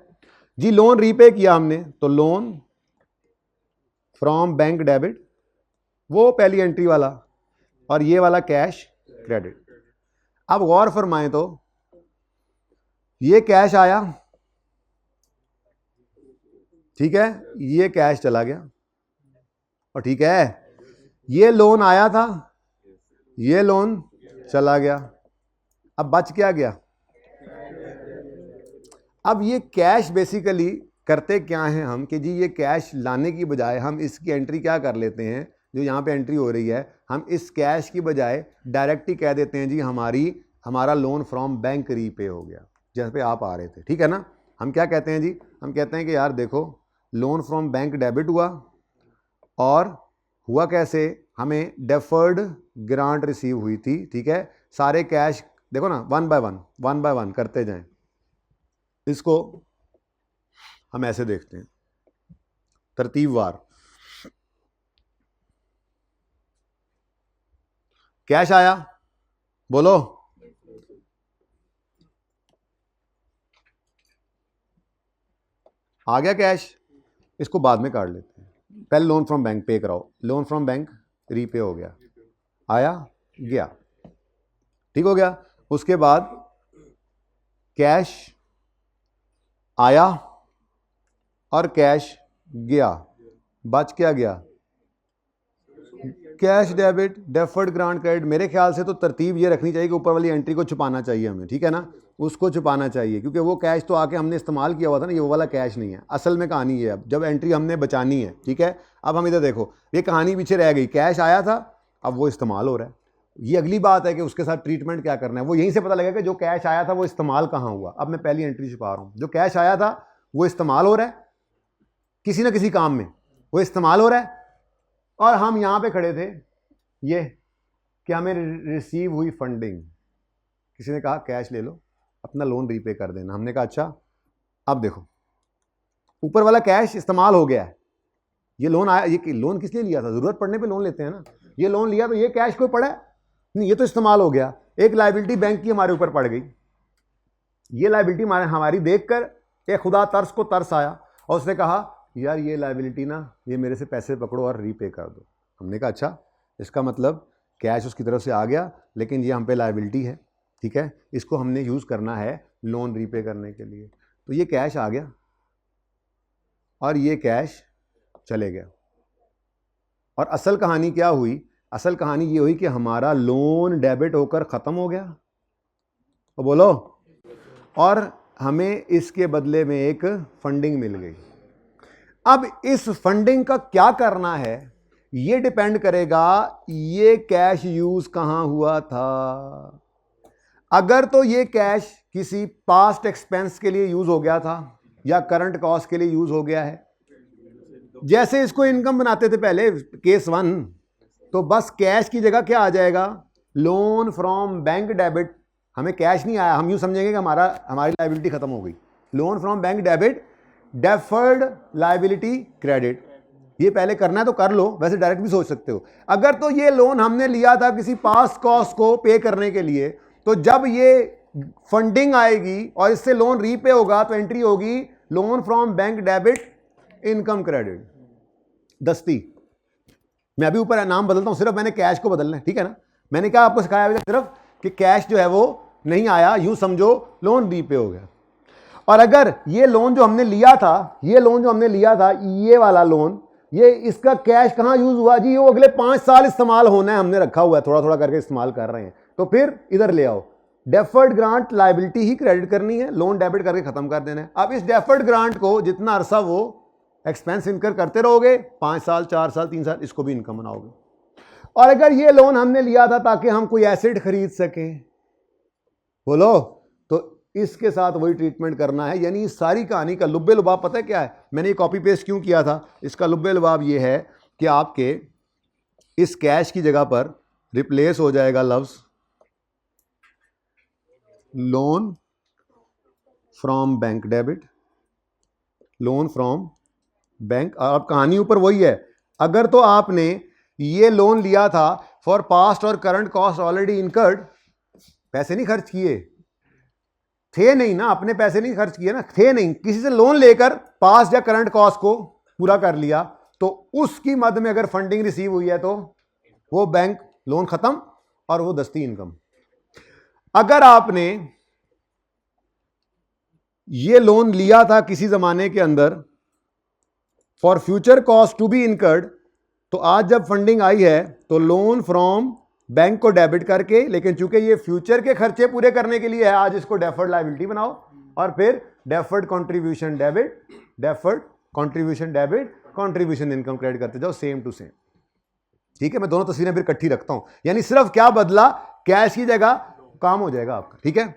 जी। लोन रीपे किया हमने, तो लोन फ्रॉम बैंक डेबिट, वो पहली एंट्री वाला, और ये वाला कैश क्रेडिट। अब गौर फरमाएं तो ये कैश आया, ठीक है, ये कैश चला गया, और ठीक है, ये लोन आया था, ये लोन चला गया, अब बच क्या गया? अब ये कैश बेसिकली करते क्या हैं हम कि जी ये कैश लाने की बजाय हम इसकी एंट्री क्या कर लेते हैं, जो यहाँ पे एंट्री हो रही है, हम इस कैश की बजाय डायरेक्ट ही कह देते हैं जी हमारा लोन फ्रॉम बैंक रीपे हो गया, जैसे पे आप आ रहे थे, ठीक है ना। हम क्या कहते हैं जी? हम कहते हैं कि यार देखो, लोन फ्रॉम बैंक डेबिट हुआ, और हुआ कैसे? हमें डेफर्ड ग्रांट रिसीव हुई थी, ठीक है। सारे कैश देखो ना, वन बाय वन करते जाएं। इसको हम ऐसे देखते हैं, तरतीबवार। कैश आया, बोलो, आ गया कैश, इसको बाद में काट लेते हैं, पहले लोन फ्रॉम बैंक पे कराओ। लोन फ्रॉम बैंक रीपे हो गया, आया गया, ठीक हो गया। उसके बाद कैश आया और कैश गया, बच क्या गया? Cash debit deferred grant credit. मेरे ख्याल से तो तरतीब ये रखनी चाहिए कि ऊपर वाली एंट्री को छुपाना चाहिए हमें, ठीक है ना, उसको छुपाना चाहिए, क्योंकि वो कैश तो आके हमने इस्तेमाल किया हुआ था ना, ये वो वाला कैश नहीं है। असल में कहानी ये है, अब जब एंट्री हमने बचानी है, ठीक है, अब हम इधर देखो, ये कहानी पीछे रह गई, कैश आया था, अब वो इस्तेमाल हो रहा है। ये अगली बात है कि उसके साथ ट्रीटमेंट क्या करना है, वो यहीं से पता लगेगा कि जो कैश आया था वो इस्तेमाल कहाँ हुआ। अब मैं पहली एंट्री छुपा रहा हूँ, जो कैश आया था वो इस्तेमाल हो रहा है, किसी ना किसी काम में वो इस्तेमाल हो रहा है, और हम यहाँ पे खड़े थे ये कि हमें रिसीव हुई फंडिंग, किसी ने कहा कैश ले लो अपना लोन रीपे कर देना, हमने कहा अच्छा। अब देखो ऊपर वाला कैश इस्तेमाल हो गया है, ये लोन आया, ये लोन किस लिए लिया था, जरूरत पड़ने पे लोन लेते हैं ना, ये लोन लिया तो ये कैश कोई पड़ा है नहीं, ये तो इस्तेमाल हो गया। एक लायबिलिटी बैंक की हमारे ऊपर पड़ गई, ये लायबिलिटी हमारी देखकर एक खुदा तर्स को तरस आया और उसने कहा यार ये लायबिलिटी ना, ये मेरे से पैसे पकड़ो और रीपे कर दो। हमने कहा अच्छा, इसका मतलब कैश उसकी तरफ से आ गया लेकिन ये हम पे लायबिलिटी है, ठीक है, इसको हमने यूज़ करना है लोन रीपे करने के लिए। तो ये कैश आ गया और ये कैश चले गया। और असल कहानी क्या हुई, असल कहानी ये हुई कि हमारा लोन डेबिट होकर ख़त्म हो गया, तो बोलो, और हमें इसके बदले में एक फंडिंग मिल गई। अब इस फंडिंग का क्या करना है ये डिपेंड करेगा ये कैश यूज़ कहाँ हुआ था। अगर तो ये कैश किसी पास्ट एक्सपेंस के लिए यूज़ हो गया था या करंट कॉस्ट के लिए यूज़ हो गया है, जैसे इसको इनकम बनाते थे पहले केस 1, तो बस कैश की जगह क्या आ जाएगा, लोन फ्रॉम बैंक डेबिट। हमें कैश नहीं आया, हम यूँ समझेंगे कि हमारी लायबिलिटी खत्म हो गई। Loan from bank debit, deferred liability credit. ये पहले करना है तो कर लो, वैसे डायरेक्ट भी सोच सकते हो। अगर तो ये लोन हमने लिया था किसी पास्ट कॉस्ट को पे करने के लिए, तो जब ये फंडिंग आएगी और इससे लोन रीपे होगा तो एंट्री होगी loan from bank debit income credit, दस्ती। मैं अभी ऊपर नाम बदलता हूं, सिर्फ मैंने कैश को बदलना है, ठीक है ना। मैंने क्या आपको सिखाया अभी सिर्फ कि कैश जो है वो नहीं आया, यूं समझो लोन रीपे हो गया। और अगर ये लोन जो हमने लिया था, ये वाला लोन, ये इसका कैश कहां यूज हुआ जी, वो अगले 5 साल इस्तेमाल होना है, हमने रखा हुआ है, थोड़ा थोड़ा करके इस्तेमाल कर रहे हैं, तो फिर इधर ले आओ, डेफर्ड ग्रांट लायबिलिटी ही क्रेडिट करनी है, लोन डेबिट करके खत्म कर देना है। अब इस डेफर्ड ग्रांट को जितना अरसा वो एक्सपेंस इनकर करते रहोगे, 5 साल 4 साल 3 साल, इसको भी इनकम बनाओगे। और अगर ये लोन हमने लिया था ताकि हम कोई एसेट खरीद सकें, बोलो, तो इसके साथ वही ट्रीटमेंट करना है। यानी इस सारी कहानी का लुब्बे लुबाब पता है क्या है, मैंने ये कॉपी पेस्ट क्यों किया था, इसका लुब्बे लुबाब ये है कि आपके इस कैश की जगह पर रिप्लेस हो जाएगा लफ्ज loan from bank debit, loan from bank. अब कहानी ऊपर वही है, अगर तो आपने ये लोन लिया था फॉर पास्ट और करंट कॉस्ट ऑलरेडी इनकर्ड, पैसे नहीं खर्च किए थे, नहीं ना, अपने पैसे नहीं खर्च किए ना, थे नहीं, किसी से लोन लेकर पास्ट या करंट कॉस्ट को पूरा कर लिया, तो उसकी मद में अगर फंडिंग रिसीव हुई है तो वो बैंक लोन खत्म और वो दस्ती इनकम। अगर आपने ये लोन लिया था किसी जमाने के अंदर for future cost to be incurred, तो आज जब फंडिंग आई है तो लोन फ्रॉम बैंक को डेबिट करके, लेकिन चूंकि ये फ्यूचर के खर्चे पूरे करने के लिए है, आज इसको डेफर्ड लायबिलिटी बनाओ और फिर deferred contribution debit, deferred contribution debit, contribution income credit करते जाओ, सेम टू सेम। ठीक है, मैं दोनों तस्वीरें फिर इकट्ठी रखता हूं, यानी सिर्फ क्या बदला, कैश की जगह काम हो जाएगा आपका। ठीक है,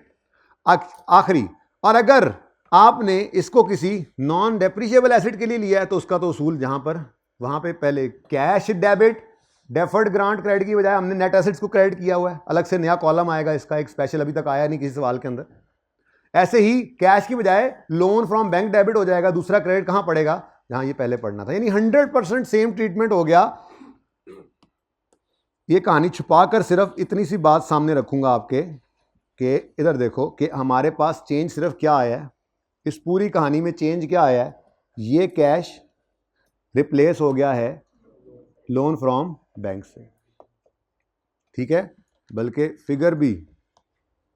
आखिरी, और अगर आपने इसको किसी नॉन डेप्रिशिएबल एसेट के लिए लिया है तो उसका तो उसूल जहां पर वहां पे पहले cash debit, deferred grant credit की बजाय हमने नेट एसेट्स को क्रेडिट किया हुआ है, अलग से नया कॉलम आएगा इसका, एक स्पेशल अभी तक आया नहीं किसी सवाल के अंदर। ऐसे ही कैश की बजाय लोन फ्रॉम बैंक डेबिट हो जाएगा, दूसरा क्रेडिट कहां पड़ेगा, जहां ये पहले पड़ना था, यानी 100% सेम ट्रीटमेंट हो गया। ये कहानी छुपाकर सिर्फ इतनी सी बात सामने रखूंगा आपके कि इधर देखो कि हमारे पास चेंज सिर्फ क्या आया है, इस पूरी कहानी में चेंज क्या आया है, ये कैश रिप्लेस हो गया है लोन फ्रॉम बैंक से। ठीक है, बल्कि फिगर भी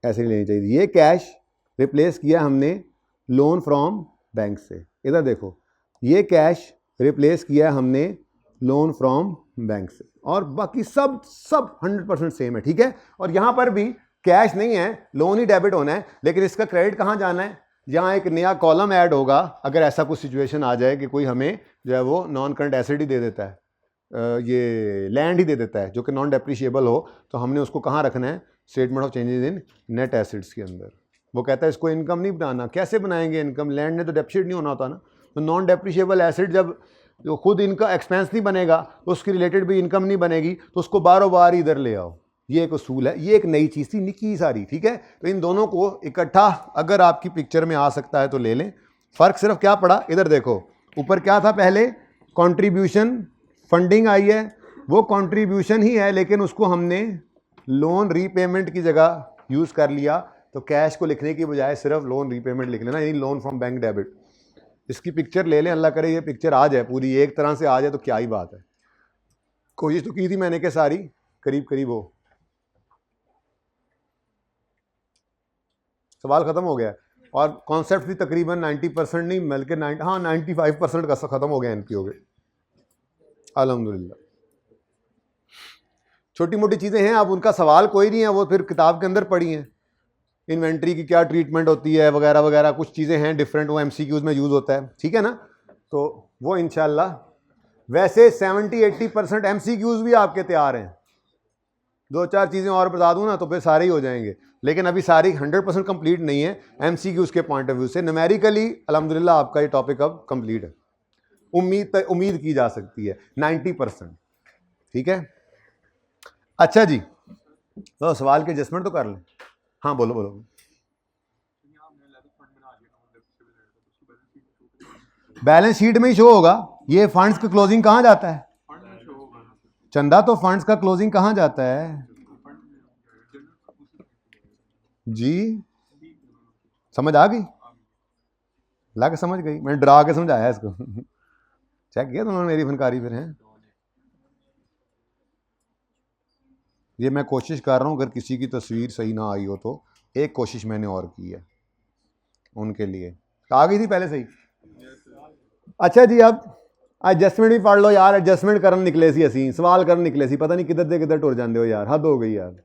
ऐसे नहीं लेनी चाहिए, ये कैश रिप्लेस किया हमने लोन फ्रॉम बैंक से। इधर देखो, ये कैश रिप्लेस किया हमने लोन फ्रॉम बैंक से, और बाकी सब 100% सेम है। ठीक है, और यहां पर भी कैश नहीं है, लोन ही डेबिट होना है, लेकिन इसका क्रेडिट कहां जाना है, यहाँ एक नया कॉलम ऐड होगा। अगर ऐसा कुछ सिचुएशन आ जाए कि कोई हमें जो है वो नॉन करंट एसेट ही दे देता है, ये लैंड ही दे देता है जो कि नॉन डेप्रिशिएबल हो, तो हमने उसको कहाँ रखना है, statement of changes in net assets के अंदर। वो कहता है इसको इनकम नहीं बनाना, कैसे बनाएंगे इनकम, लैंड ने तो डेप्रिशिएट नहीं होना होता ना। तो नॉन डेप्रिशिएबल एसेट जब जो खुद इनका एक्सपेंस नहीं बनेगा तो उसकी रिलेटेड भी इनकम नहीं बनेगी, तो उसको बारों बार इधर ले आओ। ये एक उसूल है, ये एक नई चीज़ थी निकी सारी, ठीक है। तो इन दोनों को इकट्ठा अगर आपकी पिक्चर में आ सकता है तो ले लें। फ़र्क सिर्फ क्या पड़ा, इधर देखो ऊपर क्या था, पहले कंट्रीब्यूशन फंडिंग आई है, वो कंट्रीब्यूशन ही है लेकिन उसको हमने लोन रीपेमेंट की जगह यूज़ कर लिया। तो कैश को लिखने की बजाय सिर्फ लोन रीपेमेंट लिख लेना, यानी लोन फ्रॉम बैंक डेबिट। इसकी पिक्चर ले लें, अल्लाह करे ये पिक्चर आ जाए पूरी एक तरह से आ जाए तो क्या ही बात है। कोशिश तो की थी मैंने कि सारी करीब करीब हो। सवाल ख़त्म हो गया और कॉन्सेप्ट भी तकरीबन 90% नहीं बल्कि 95% का ख़त्म हो गया एनपीओ के, अल्हम्दुलिल्लाह। छोटी मोटी चीज़ें हैं, अब उनका सवाल कोई नहीं है, वो फिर किताब के अंदर पड़ी हैं। इन्वेंट्री की क्या ट्रीटमेंट होती है वगैरह वगैरह, कुछ चीज़ें हैं डिफरेंट, वो एमसीक्यूज़ में यूज़ होता है, ठीक है ना। तो वो इंशाल्लाह वैसे 70-80% एमसीक्यूज़ भी आपके तैयार हैं। 2-4 चीज़ें और बता दूँ ना तो फिर सारे ही हो जाएंगे, लेकिन अभी सारी 100% कंप्लीट नहीं है एमसीक्यूज़ के पॉइंट ऑफ व्यू से। न्यूमेरिकली अल्हम्दुलिल्लाह आपका ये टॉपिक अब कंप्लीट है, उम्मीद की जा सकती है 90%, ठीक है। अच्छा जी, तो सवाल के एडजस्टमेंट तो कर लें। हाँ बोलो बोलो। बैलेंस शीट में ही शो होगा। ये फंड्स का क्लोजिंग कहाँ जाता है? चंदा तो फंड्स का क्लोजिंग कहाँ जाता है जी? समझ आ गई? ला के समझ गई, मैंने डरा के समझाया इसको। चेक किया तुमने मेरी फनकारी फिर हैं। ये मैं कोशिश कर रहा हूँ, अगर किसी की तस्वीर सही ना आई हो तो एक कोशिश मैंने और की है उनके लिए। आ गई थी पहले सही? अच्छा जी, अब एडजस्टमेंट भी पढ़ लो यार। एडजस्टमेंट करन निकले सी असी, सवाल करन निकले सी, पता नहीं किधर से किधर टुर जाते हो यार, हद हो गई यार।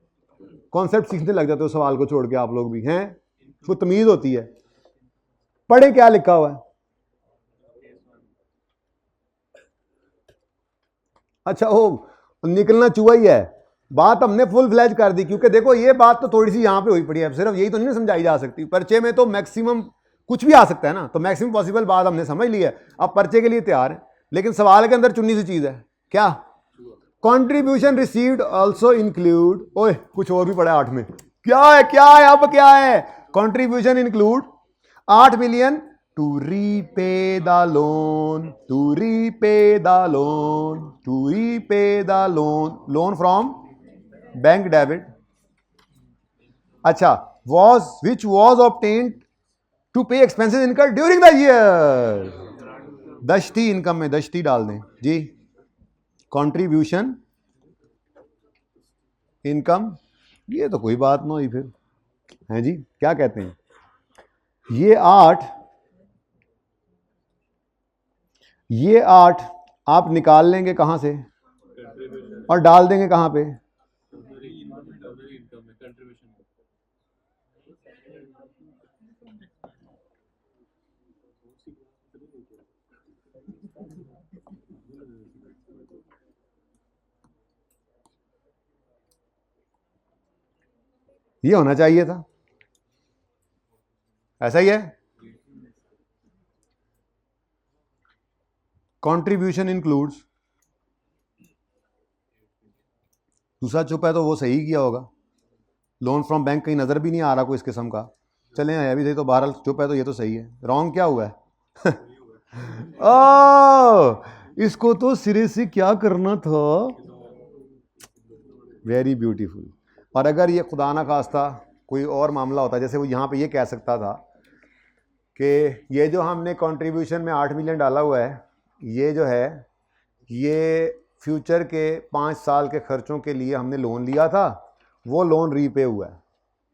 कॉन्सेप्ट सीखने लग जाते हो सवाल को छोड़ के आप लोग भी हैं, उसको तमीज़ होती है। पढ़े क्या लिखा हुआ है? अच्छा ओ निकलना चूहा ही है। बात हमने फुल फ्लैज कर दी, क्योंकि देखो ये बात तो थोड़ी सी यहाँ पे हुई पड़ी है, सिर्फ यही तो नहीं समझाई जा सकती। पर्चे में तो मैक्सिमम कुछ भी आ सकता है ना, तो मैक्सिमम पॉसिबल बात हमने समझ ली है, अब पर्चे के लिए तैयार है। लेकिन सवाल के अंदर चुनी सी चीज़ है क्या? कंट्रीब्यूशन रिसीव्ड आल्सो इंक्लूड, ओए कुछ और भी पड़ा है 8 में, क्या है क्या है अब क्या है? Contribution include 8 million to repay the loan, to repay the loan, to repay the loan from bank debit. अच्छा, which was obtained to pay expenses incurred during the year. दशती इनकम में दशती डाल दें जी। कंट्रीब्यूशन इनकम, ये तो कोई बात ना हुई फिर, हैं जी? क्या कहते हैं? ये 8 आप निकाल लेंगे कहाँ से और डाल देंगे कहाँ पे? ये होना चाहिए था, ऐसा ही है। कंट्रीब्यूशन इंक्लूड्स, दूसरा चुप है तो वो सही किया होगा। लोन फ्रॉम बैंक कहीं नज़र भी नहीं आ रहा कोई इस किस्म का, चलें अभी सही तो बहरहाल चुप है तो ये तो सही है। रॉन्ग क्या हुआ है? इसको तो सिरे से क्या करना था। Very beautiful. और अगर ये खुदा ना खास्ता कोई और मामला होता, जैसे वो यहाँ पे ये कह सकता था कि ये जो हमने कंट्रीब्यूशन में 8 मिलियन डाला हुआ है, ये जो है ये फ्यूचर के 5 साल के खर्चों के लिए हमने लोन लिया था, वो लोन रीपे हुआ है,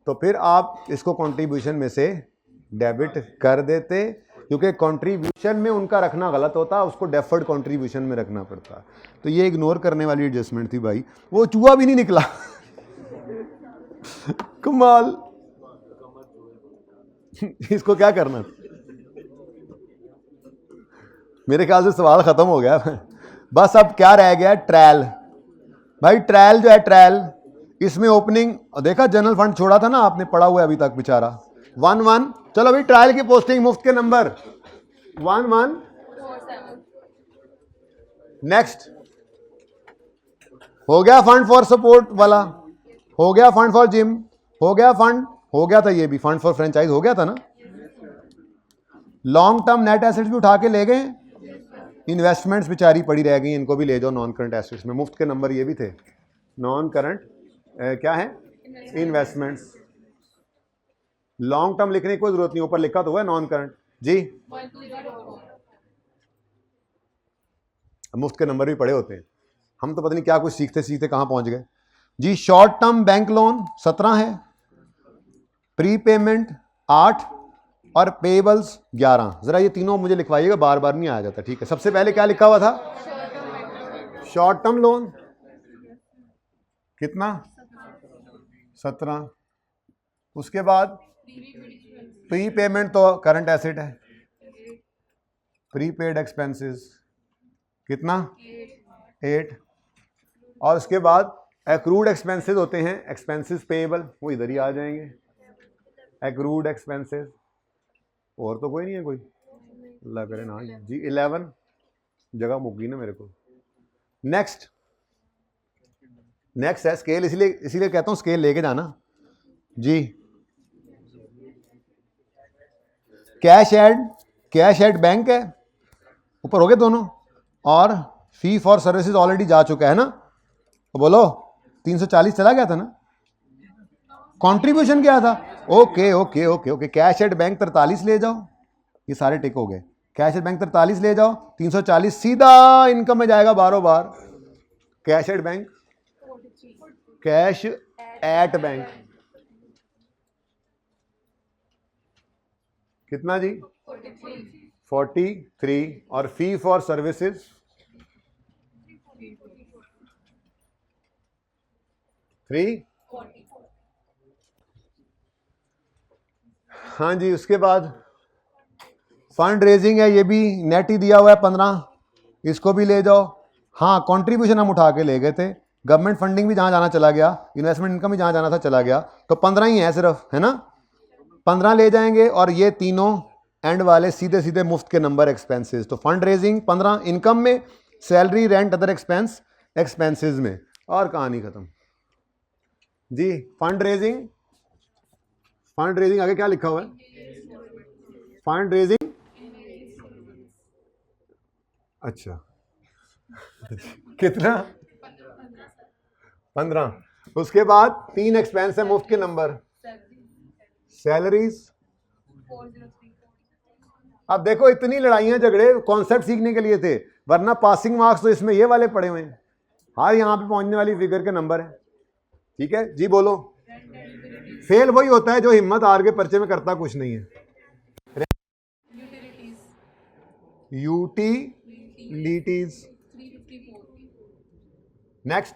तो फिर आप इसको कंट्रीब्यूशन में से डेबिट कर देते, क्योंकि कंट्रीब्यूशन में उनका रखना गलत होता, उसको डेफर्ड कंट्रीब्यूशन में रखना पड़ता। तो ये इग्नोर करने वाली एडजस्टमेंट थी भाई, वो चूहा भी नहीं निकला। कमाल। इसको क्या करना? मेरे ख्याल से सवाल खत्म हो गया। बस अब क्या रह गया? ट्रायल। भाई ट्रायल जो है, ट्रायल इसमें ओपनिंग देखा, जनरल फंड छोड़ा था ना आपने, पड़ा हुआ है अभी तक बेचारा 1-1। चलो भाई ट्रायल की पोस्टिंग मुफ्त के नंबर 1-1 नेक्स्ट हो गया फंड फॉर सपोर्ट वाला, हो गया फंड फॉर जिम, हो गया फंड, हो गया था ये भी फंड फॉर फ्रेंचाइज हो गया था ना। लॉन्ग टर्म नेट एसेट्स भी उठा के ले गए, इन्वेस्टमेंट्स बेचारी पड़ी रह गई, इनको भी ले जाओ नॉन करंट एसेट्स में। मुफ्त के नंबर ये भी थे, नॉन करंट क्या है, इन्वेस्टमेंट्स। लॉन्ग टर्म लिखने की कोई जरूरत नहीं, ऊपर लिखा तो हुआ है नॉन करंट जी। मुफ्त के नंबर भी पड़े होते हैं, हम तो पता नहीं क्या कुछ सीखते सीखते कहां पहुंच गए जी। शॉर्ट टर्म बैंक लोन 17 है, प्री पेमेंट 8 और पेबल्स 11। जरा ये तीनों मुझे लिखवाइएगा, बार बार नहीं आ जाता, ठीक है। सबसे पहले क्या लिखा हुआ था, शॉर्ट टर्म लोन कितना 17, उसके बाद प्री पेमेंट तो करंट एसेट है, प्रीपेड एक्सपेंसेस कितना 8, और उसके बाद एक्रूड एक्सपेंसेस होते हैं, एक्सपेंसेस पेएबल वो इधर ही आ जाएंगे, एक्रूड एक्सपेंसेस। और तो कोई नहीं है कोई, अल्लाह करे ना जी। 11 जगह मुक गई ना मेरे को। नेक्स्ट है स्केल, इसीलिए कहता हूं स्केल लेके जाना जी। कैश एड बैंक है, ऊपर हो गए दोनों, और फी फॉर सर्विसेज ऑलरेडी जा चुका है ना, तो बोलो 340 चला गया था ना, कंट्रीब्यूशन क्या था। Okay okay okay okay, cash at bank 43 ले जाओ, ये सारे टिक हो गए। कैश एट बैंक 43 ले जाओ, 340 सीधा इनकम में जाएगा बारों बार। Cash at bank, cash at bank कितना जी 43, और फी फॉर सर्विसेज 3। हाँ जी, उसके बाद फंड रेजिंग है, ये भी नेट ही दिया हुआ है 15, इसको भी ले जाओ। हाँ, कंट्रीब्यूशन हम उठा के ले गए थे, गवर्नमेंट फंडिंग भी जहाँ जाना चला गया, इन्वेस्टमेंट इनकम भी जहाँ जाना था चला गया, तो 15 ही है सिर्फ, है ना, 15 ले जाएंगे। और ये तीनों एंड वाले सीधे सीधे मुफ्त के नंबर एक्सपेंसेस। तो फंड रेजिंग 15 इनकम में, सैलरी रेंट अदर एक्सपेंसेस में, और कहानी खत्म जी। फंड रेजिंग आगे क्या लिखा हुआ है, फंड रेजिंग, अच्छा कितना 15। उसके बाद 3 एक्सपेंस है मुफ्त के नंबर, सैलरीज। अब देखो इतनी लड़ाइयां झगड़े कॉन्सेप्ट सीखने के लिए थे, वरना पासिंग मार्क्स तो इसमें ये वाले पड़े हुए हैं, हाँ यहां पे पहुंचने वाली फिगर के नंबर है, ठीक है जी। बोलो, फेल वही होता है जो हिम्मत हार के पर्चे में करता कुछ नहीं है। यूटिलिटीज, नेक्स्ट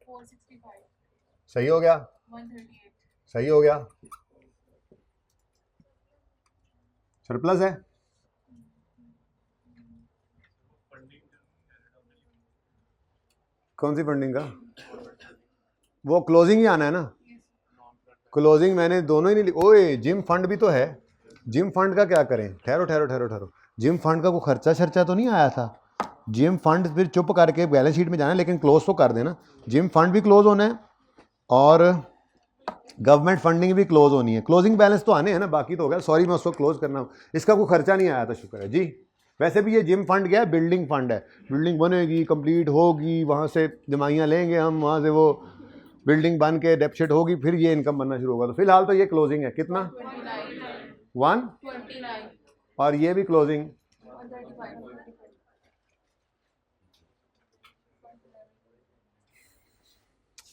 465, सही हो गया, 138 सही हो गया, सरप्लस है। कौन सी फंडिंग का, वो क्लोजिंग ही आना है ना, क्लोजिंग मैंने दोनों ही नहीं। ओए जिम फंड भी तो है, जिम फंड का क्या करें, ठहरो, जिम फंड का कोई खर्चा शर्चा तो नहीं आया था। जिम फंड फिर चुप करके बैलेंस शीट में जाना है, लेकिन क्लोज तो कर देना। जिम फंड भी क्लोज होना है और गवर्नमेंट फंडिंग भी क्लोज होनी है, क्लोजिंग बैलेंस तो आने हैं ना, बाकी तो हो गया। सॉरी मैं उसको क्लोज करना, इसका कोई खर्चा नहीं आया था, शुक्र है जी। वैसे भी ये जिम फंड क्या है, बिल्डिंग फंड है, बिल्डिंग बनेगी कंप्लीट होगी, वहाँ से जमाइयाँ लेंगे हम, वहाँ से वो बिल्डिंग बन के डेप्शिट होगी, फिर ये इनकम बनना शुरू होगा। तो फिलहाल तो ये क्लोजिंग है, कितना 129, और ये भी क्लोजिंग 135।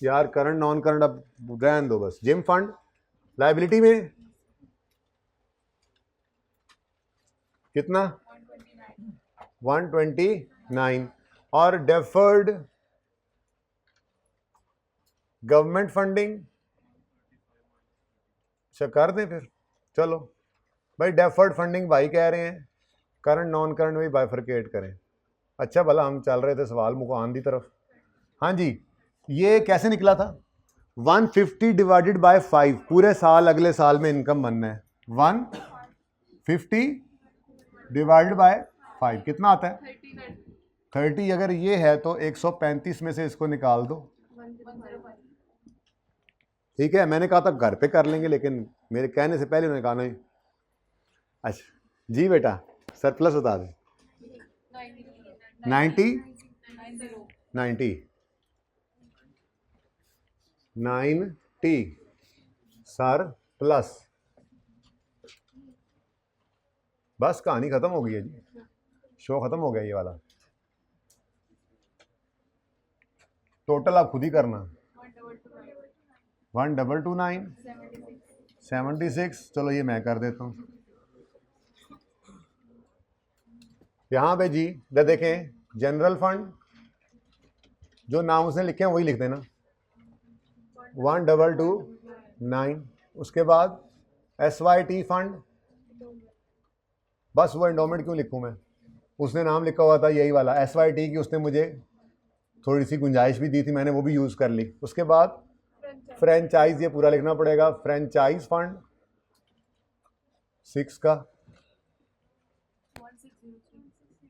यार करंट नॉन करंट अब रहने दो बस। जिम फंड लायबिलिटी में कितना 129, और डेफर्ड गवर्नमेंट फंडिंग, अच्छा कर दें फिर, चलो भाई डेफर्ड फंडिंग भाई कह रहे हैं, करंट नॉन करंट भी बाइफरकेट करें। अच्छा भला हम चल रहे थे सवाल मुकान की तरफ। हाँ जी, ये कैसे निकला था, 150 डिवाइडेड बाय 5, पूरे साल अगले साल में इनकम बनना है। 150 डिवाइडेड बाय 5 कितना आता है? 30। अगर ये है तो 135 में से इसको निकाल दो। ठीक है, मैंने कहा था घर पे कर लेंगे, लेकिन मेरे कहने से पहले उन्होंने कहा नहीं। अच्छा जी बेटा, सरप्लस बता दें। 90 सर प्लस। बस कहानी खत्म हो गई है जी, शो खत्म हो गया ये वाला। टोटल आप खुद ही करना। 1229 76। चलो ये मैं कर देता हूँ। यहाँ पे जी देखें, जनरल फंड जो नाम उसने लिखे हैं वही लिख देना, 1229। उसके बाद SYT फंड, बस वो एंडोमेंट क्यों लिखूँ मैं, उसने नाम लिखा हुआ था यही वाला SYT की, उसने मुझे थोड़ी सी गुंजाइश भी दी थी, मैंने वो भी यूज़ कर ली। उसके बाद फ्रेंचाइज, ये पूरा लिखना पड़ेगा, फ्रेंचाइज फंड 6 का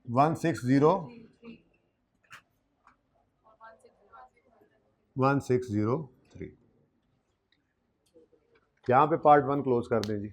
1603। यहाँ पे पार्ट 1 क्लोज कर दें जी।